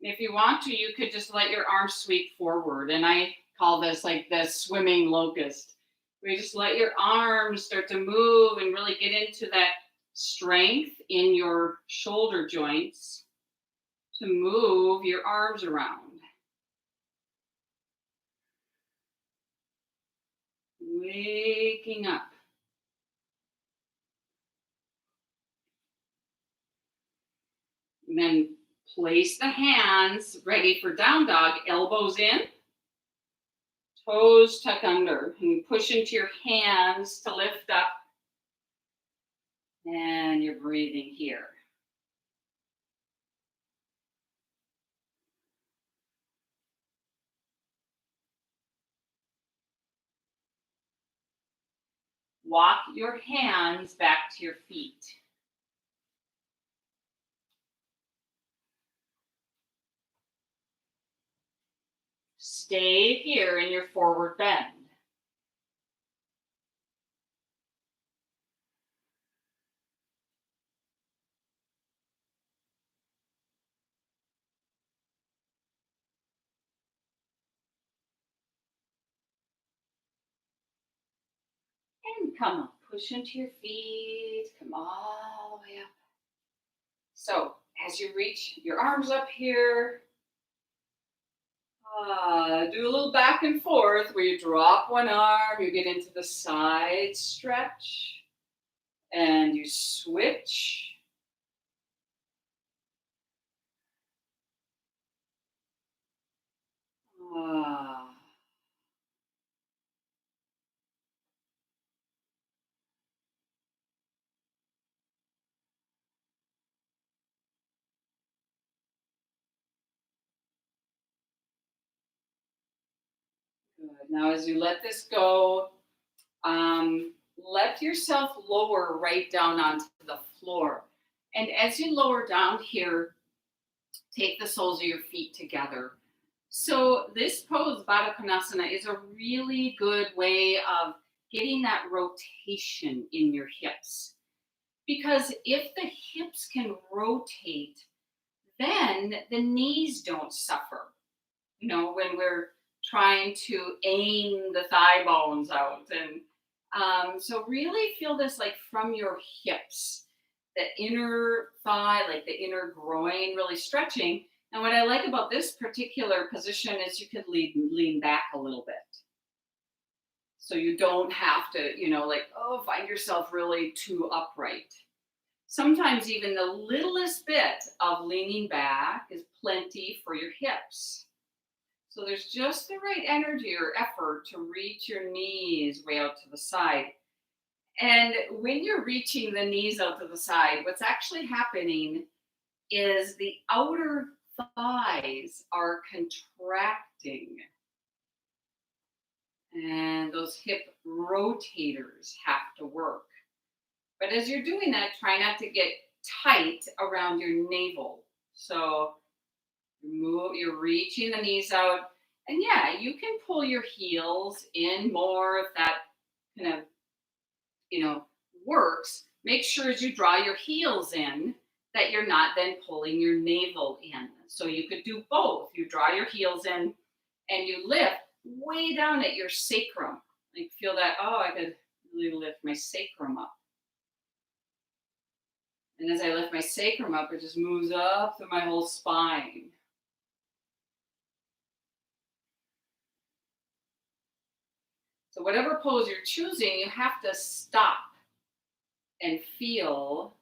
If you want to, you could just let your arms sweep forward. And I call this the swimming locust, where you just let your arms start to move and really get into that strength in your shoulder joints to move your arms around. Waking up. And then place the hands ready for down dog, elbows in, toes tuck under, and you push into your hands to lift up, and you're breathing here. Walk your hands back to your feet. Stay here in your forward bend. And come on, push into your feet, come all the way up. So as you reach your arms up here, do a little back and forth where you drop one arm, you get into the side stretch, and you switch. Ah. Good. Now, as you let this go, let yourself lower right down onto the floor. And as you lower down here, take the soles of your feet together. So this pose, Baddha Konasana, is a really good way of getting that rotation in your hips. Because if the hips can rotate, then the knees don't suffer. You know, when we're trying to aim the thigh bones out. And so really feel this like from your hips, the inner thigh, like the inner groin really stretching. And what I like about this particular position is you could lean back a little bit. So you don't have to, find yourself really too upright. Sometimes even the littlest bit of leaning back is plenty for your hips. So there's just the right energy or effort to reach your knees way out to the side. And when you're reaching the knees out to the side, what's actually happening is the outer thighs are contracting. And those hip rotators have to work. But as you're doing that, try not to get tight around your navel. So you're reaching the knees out. And yeah, you can pull your heels in more if that kind of, works. Make sure as you draw your heels in that you're not then pulling your navel in. So you could do both. You draw your heels in and you lift way down at your sacrum. Like feel that, I could really lift my sacrum up. And as I lift my sacrum up, it just moves up through my whole spine. So whatever pose you're choosing, you have to stop and feel,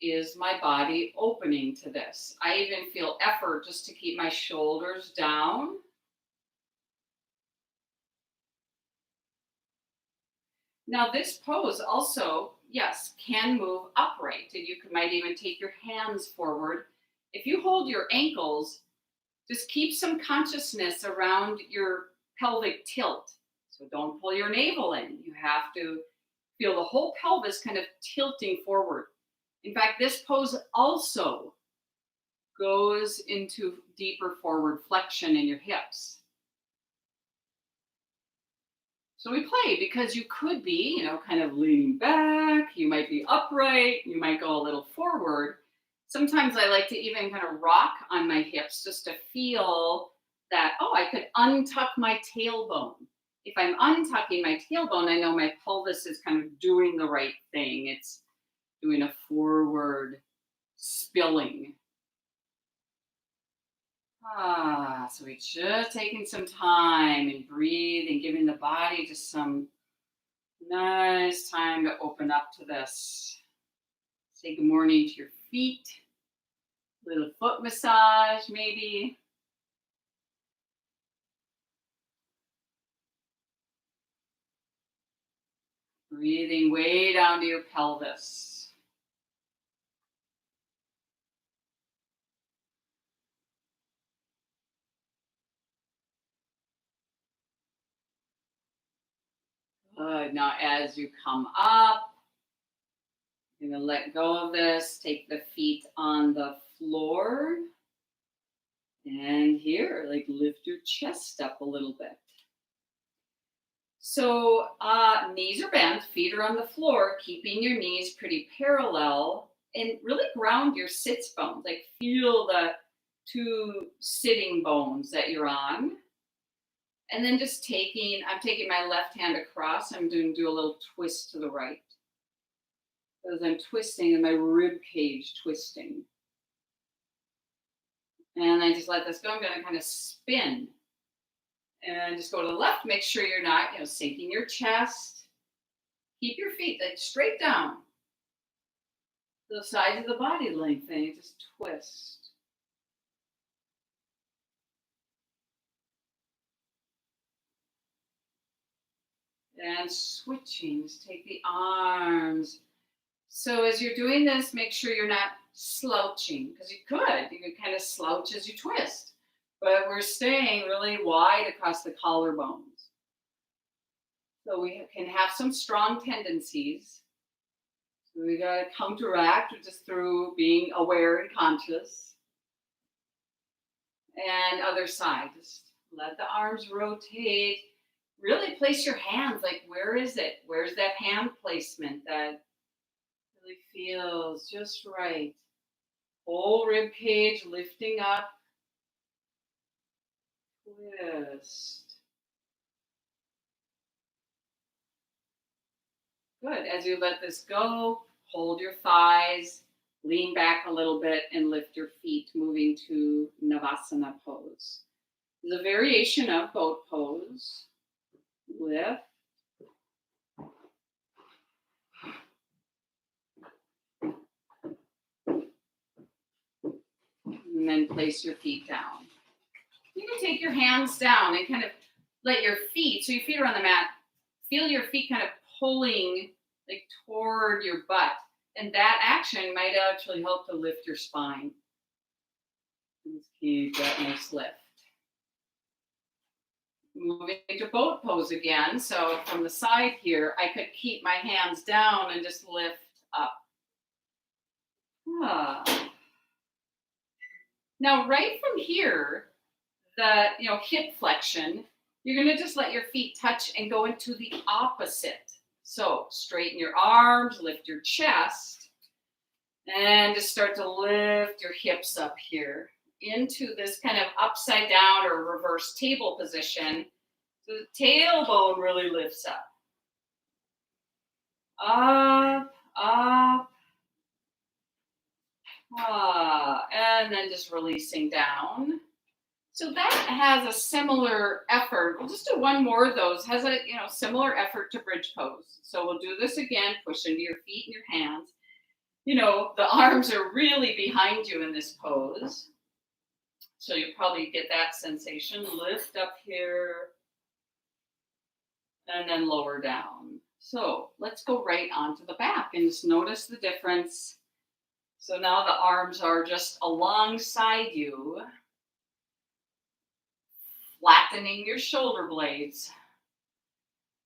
is my body opening to this? I even feel effort just to keep my shoulders down. Now this pose also, yes, can move upright, and you might even take your hands forward. If you hold your ankles, just keep some consciousness around your pelvic tilt. So don't pull your navel in. You have to feel the whole pelvis kind of tilting forward. In fact, this pose also goes into deeper forward flexion in your hips. So we play because you could be, kind of leaning back. You might be upright. You might go a little forward. Sometimes I like to even kind of rock on my hips just to feel that, I could untuck my tailbone. If I'm untucking my tailbone, I know my pelvis is kind of doing the right thing. It's doing a forward spilling. So we're just taking some time and breathing, giving the body just some nice time to open up to this. Say good morning to your feet. Little foot massage, maybe. Breathing way down to your pelvis. Good. Now, as you come up, you're going to let go of this. Take the feet on the floor. And here, like lift your chest up a little bit. So knees are bent, feet are on the floor, keeping your knees pretty parallel, and really ground your sits bones. Like feel the two sitting bones that you're on. And then just I'm taking my left hand across. I'm going to do a little twist to the right. As I'm twisting, and my rib cage twisting. And I just let this go. I'm going to kind of spin. And just go to the left. Make sure you're not, sinking your chest. Keep your feet like straight down. The sides of the body lengthening. Just twist. And switching. Just take the arms. So as you're doing this, make sure you're not slouching, because you could kind of slouch as you twist. But we're staying really wide across the collarbones. So we can have some strong tendencies. So we got to counteract just through being aware and conscious. And other side, just let the arms rotate. Really place your hands, like where is it? Where's that hand placement that really feels just right? Whole rib cage lifting up. Twist. Good. As you let this go, hold your thighs, lean back a little bit, and lift your feet, moving to Navasana pose. It's a variation of boat pose. Lift. And then place your feet down. You can take your hands down and kind of let your feet, so your feet are on the mat, feel your feet kind of pulling like toward your butt. And that action might actually help to lift your spine. Just keep that nice lift. Moving to boat pose again. So from the side here, I could keep my hands down and just lift up. Now, right from here, the hip flexion, you're going to just let your feet touch and go into the opposite. So straighten your arms, lift your chest, and just start to lift your hips up here into this kind of upside down or reverse table position. So the tailbone really lifts up. Up, up. And then just releasing down. So that has a similar effort. We'll just do one more of those. Has a similar effort to bridge pose. So we'll do this again. Push into your feet and your hands. The arms are really behind you in this pose. So you probably get that sensation. Lift up here. And then lower down. So let's go right onto the back and just notice the difference. So now the arms are just alongside you, flattening your shoulder blades,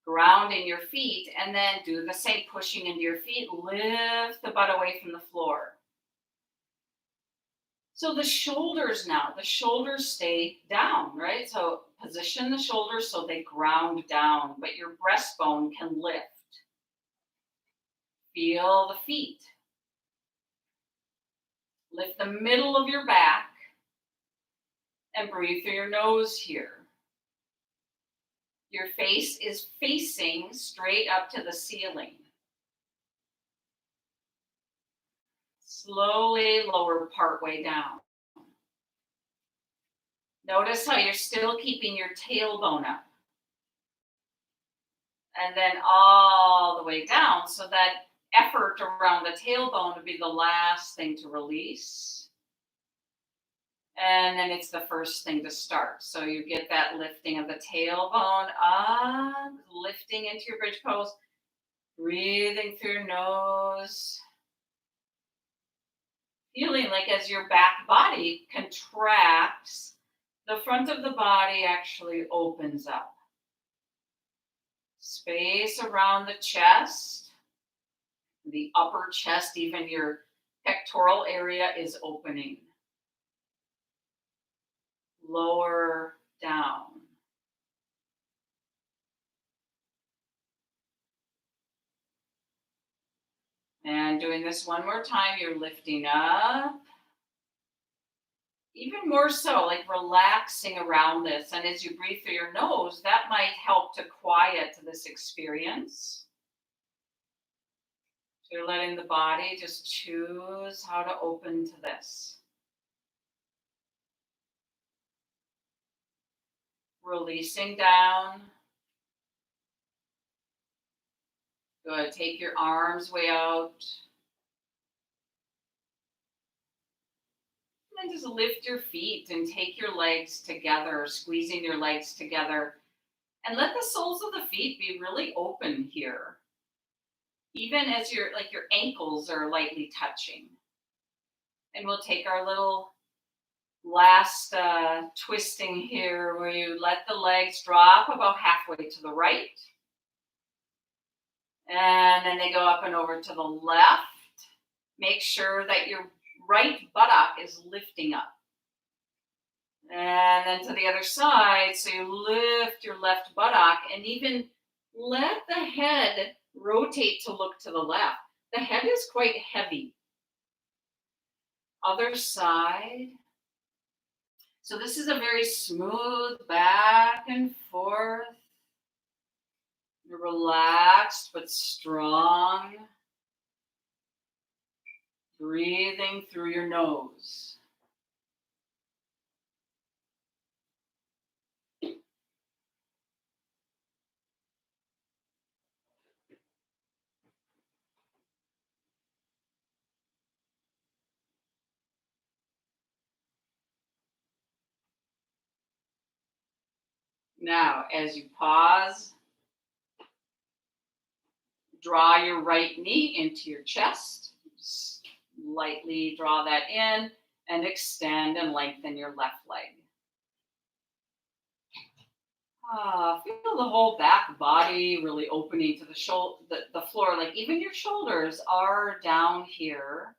grounding your feet, and then do the same, pushing into your feet, lift the butt away from the floor. So the shoulders stay down, right? So position the shoulders so they ground down, but your breastbone can lift. Feel the feet. Lift the middle of your back and breathe through your nose here. Your face is facing straight up to the ceiling. Slowly lower partway down. Notice how you're still keeping your tailbone up. And then all the way down, so that effort around the tailbone would be the last thing to release. And then it's the first thing to start. So you get that lifting of the tailbone up, lifting into your bridge pose, breathing through your nose. Feeling like as your back body contracts, the front of the body actually opens up. Space around the chest, the upper chest, even your pectoral area is opening. Lower down. And doing this one more time, you're lifting up. Even more so, like relaxing around this. And as you breathe through your nose, that might help to quiet this experience. So you're letting the body just choose how to open to this. Releasing down. Good. Take your arms way out. And then just lift your feet and take your legs together, squeezing your legs together. And let the soles of the feet be really open here. Even as your ankles are lightly touching. And we'll take our little last twisting here where you let the legs drop about halfway to the right. And then they go up and over to the left. Make sure that your right buttock is lifting up. And then to the other side, so you lift your left buttock and even let the head rotate to look to the left. The head is quite heavy. Other side. So this is a very smooth back and forth. You're relaxed but strong. Breathing through your nose. Now, as you pause, draw your right knee into your chest. Just lightly draw that in and extend and lengthen your left leg. Feel the whole back body really opening to the floor. Like even your shoulders are down here.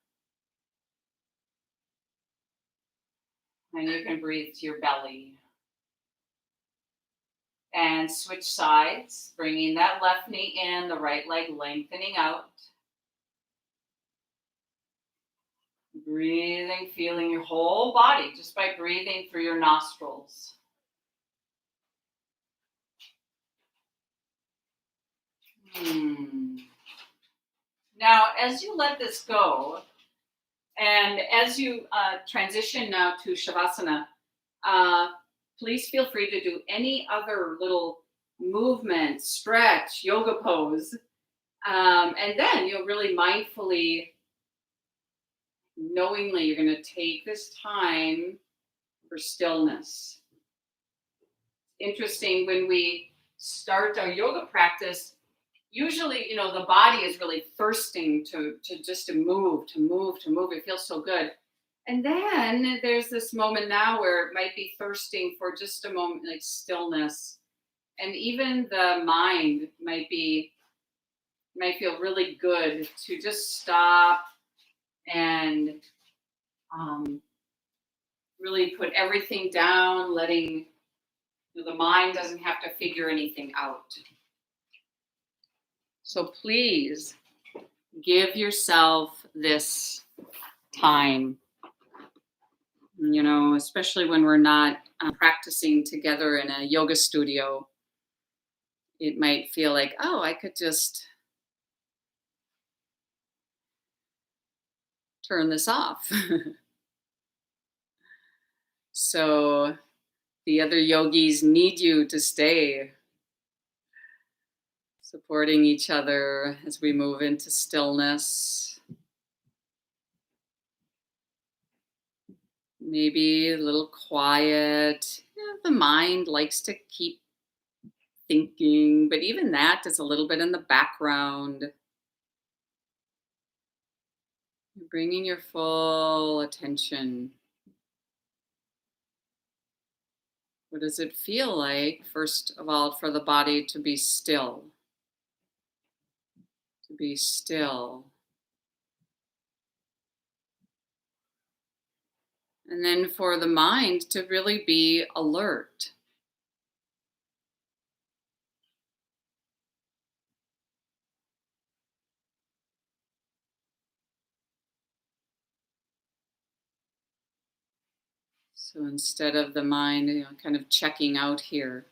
And you can breathe to your belly. And switch sides, bringing that left knee in, the right leg lengthening out. Breathing, feeling your whole body just by breathing through your nostrils. Now, as you let this go, and as you transition now to Shavasana, please feel free to do any other little movement, stretch, yoga pose. And then you'll really mindfully, knowingly, you're going to take this time for stillness. Interesting, when we start our yoga practice, usually, the body is really thirsting to move. It feels so good. And then there's this moment now where it might be thirsting for just a moment, like stillness. And even the mind might feel really good to just stop and really put everything down, letting the mind doesn't have to figure anything out. So please give yourself this time. Especially when we're not practicing together in a yoga studio, it might feel like, oh, I could just turn this off. So the other yogis need you to stay. Supporting each other as we move into stillness. Maybe a little quiet. Yeah, the mind likes to keep thinking, but even that is a little bit in the background. You're bringing your full attention. What does it feel like, first of all, for the body to be still? To be still. And then for the mind to really be alert. So instead of the mind, kind of checking out here,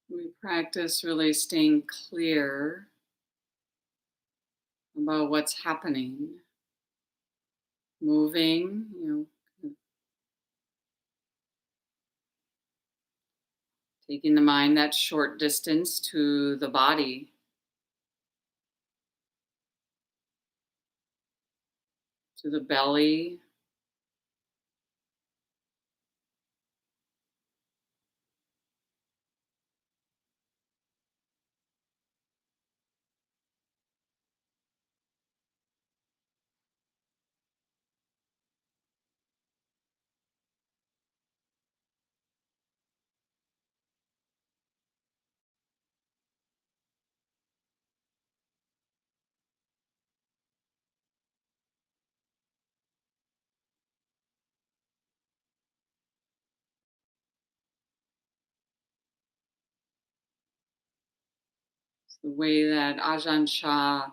we practice really staying clear about what's happening, moving, taking the mind that short distance to the body, to the belly, the way that Ajahn Chah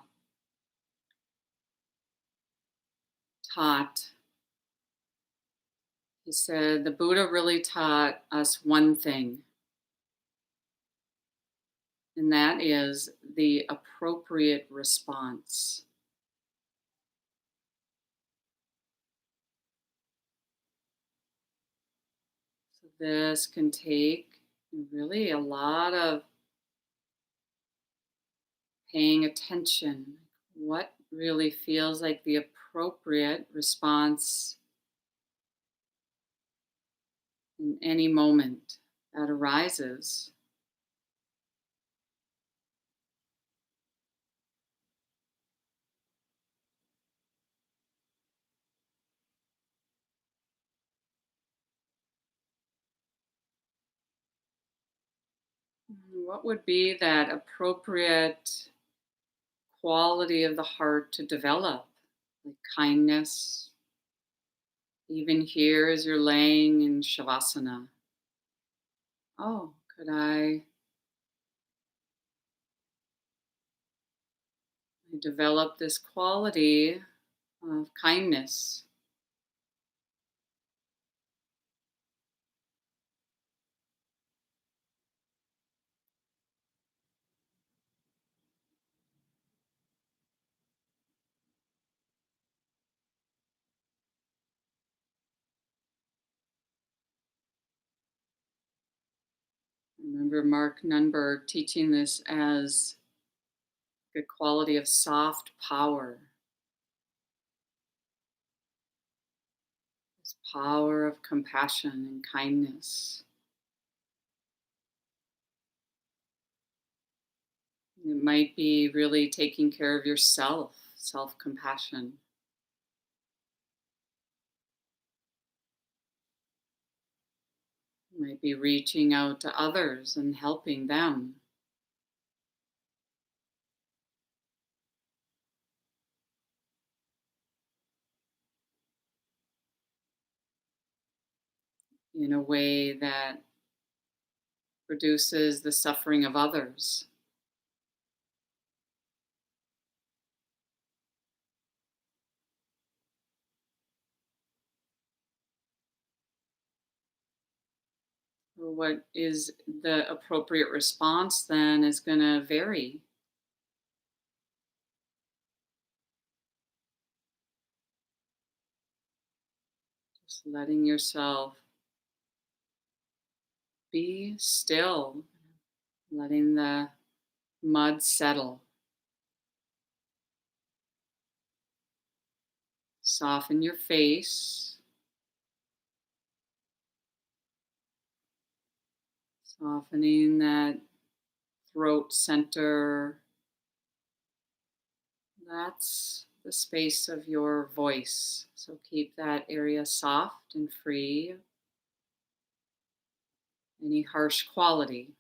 taught. He said the Buddha really taught us one thing, and that is the appropriate response. So this can take really a lot of paying attention. What really feels like the appropriate response in any moment that arises. What would be that appropriate quality of the heart to develop? Like kindness, even here as you're laying in Shavasana. Oh, could I develop this quality of kindness? I remember Mark Nunberg teaching this as a quality of soft power, this power of compassion and kindness. It might be really taking care of yourself, self compassion. It might be reaching out to others and helping them. In a way that reduces the suffering of others. What is the appropriate response then is going to vary. Just letting yourself be still, letting the mud settle. Soften your face, softening that throat center. That's the space of your voice. So keep that area soft and free of any harsh quality.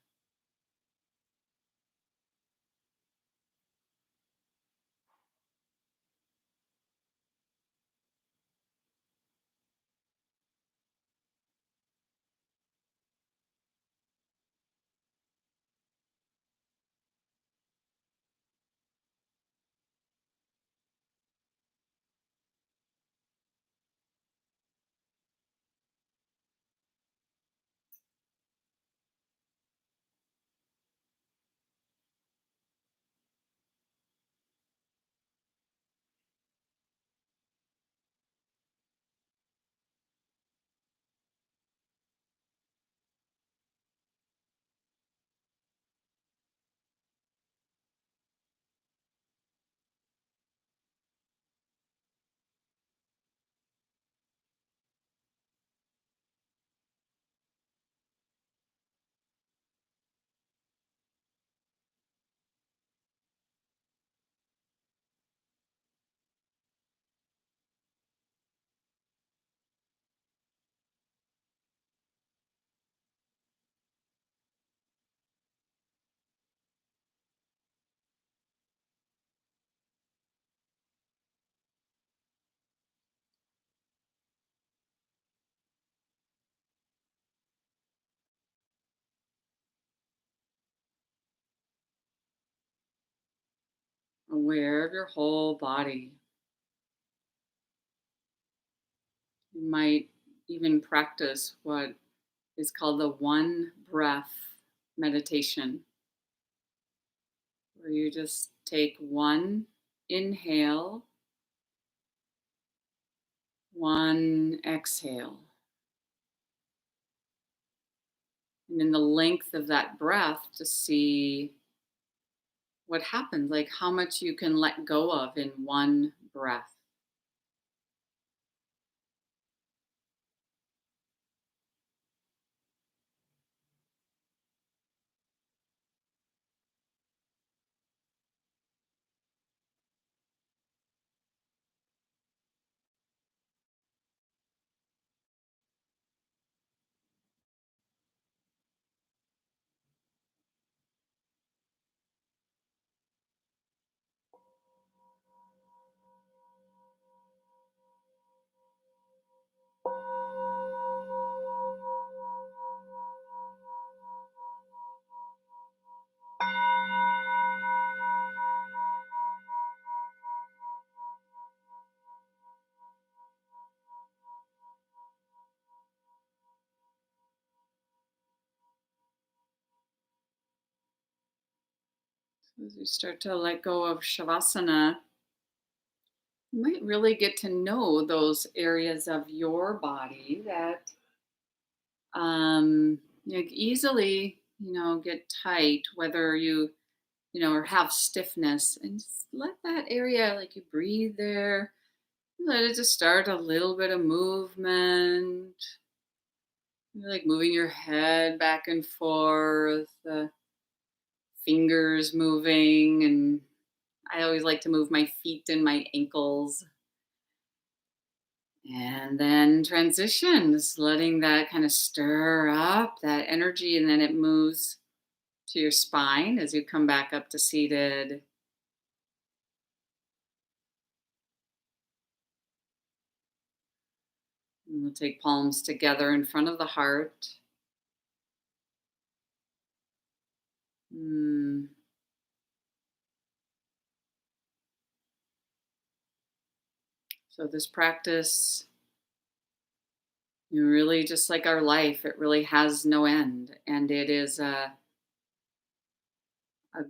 Aware of your whole body. You might even practice what is called the one breath meditation, where you just take one inhale, one exhale. And in the length of that breath, to see what happens, like how much you can let go of in one breath. As you start to let go of Shavasana, you might really get to know those areas of your body that like easily, get tight, whether or have stiffness, and just let that area, like you breathe there, let it just start a little bit of movement, like moving your head back and forth, fingers moving, and I always like to move my feet and my ankles. And then transition, just letting that kind of stir up that energy, and then it moves to your spine as you come back up to seated. And we'll take palms together in front of the heart. Mm. So, this practice, really just like our life, it really has no end. And it is a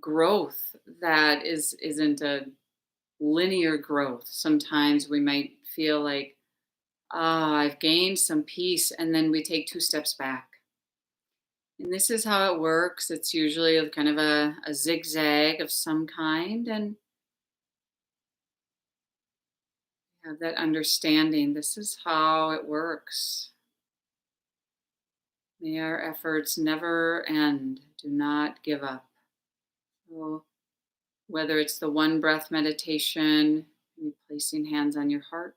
growth that isn't a linear growth. Sometimes we might feel like, ah, I've gained some peace, and then we take two steps back. And this is how it works. It's usually a kind of a zigzag of some kind, and have that understanding. This is how it works. May our efforts never end. Do not give up. So, whether it's the one breath meditation, maybe placing hands on your heart,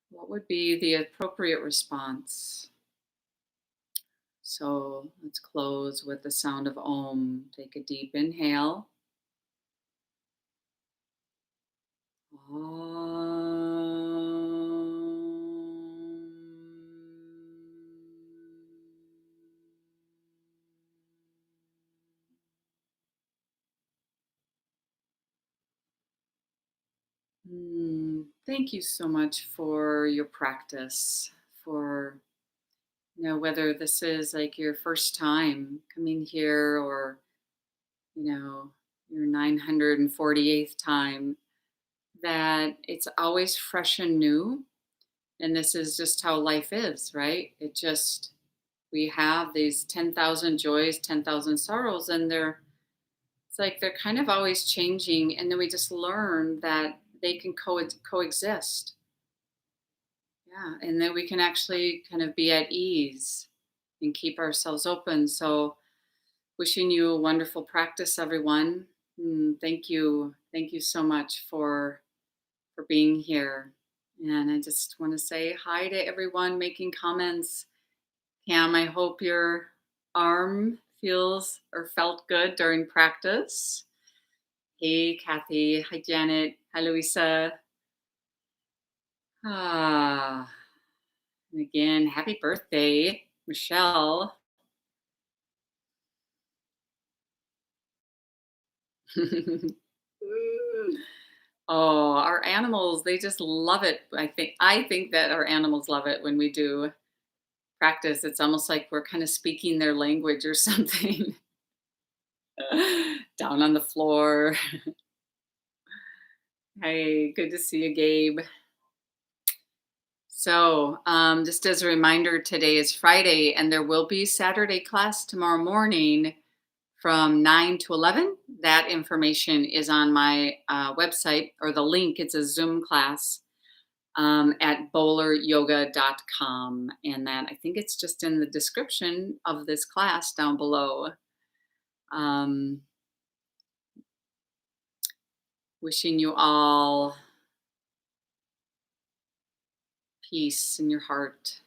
what would be the appropriate response? So let's close with the sound of Om. Take a deep inhale. Thank you so much for your practice, for whether this is like your first time coming here, or you know your 948th time, that it's always fresh and new. And this is just how life is, right? We have these 10,000 joys, 10,000 sorrows, and it's like they're kind of always changing. And then we just learn that they can coexist. Yeah. And then we can actually kind of be at ease and keep ourselves open. So, wishing you a wonderful practice, everyone. Thank you. Thank you so much for being here. And I just want to say hi to everyone making comments. Cam, I hope your arm feels or felt good during practice. Hey, Kathy. Hi, Janet. Hi, Louisa. Ah, and again, happy birthday, Michelle. Oh, our animals, they just love it. I think that our animals love it when we do practice. It's almost like we're kind of speaking their language or something. Down on the floor. Hey, good to see you, Gabe. So, just as a reminder, today is Friday, and there will be Saturday class tomorrow morning from 9 to 11. That information is on my website, or the link. It's a Zoom class at bowleryoga.com. And that, I think it's just in the description of this class down below. Um, Wishing you all peace in your heart.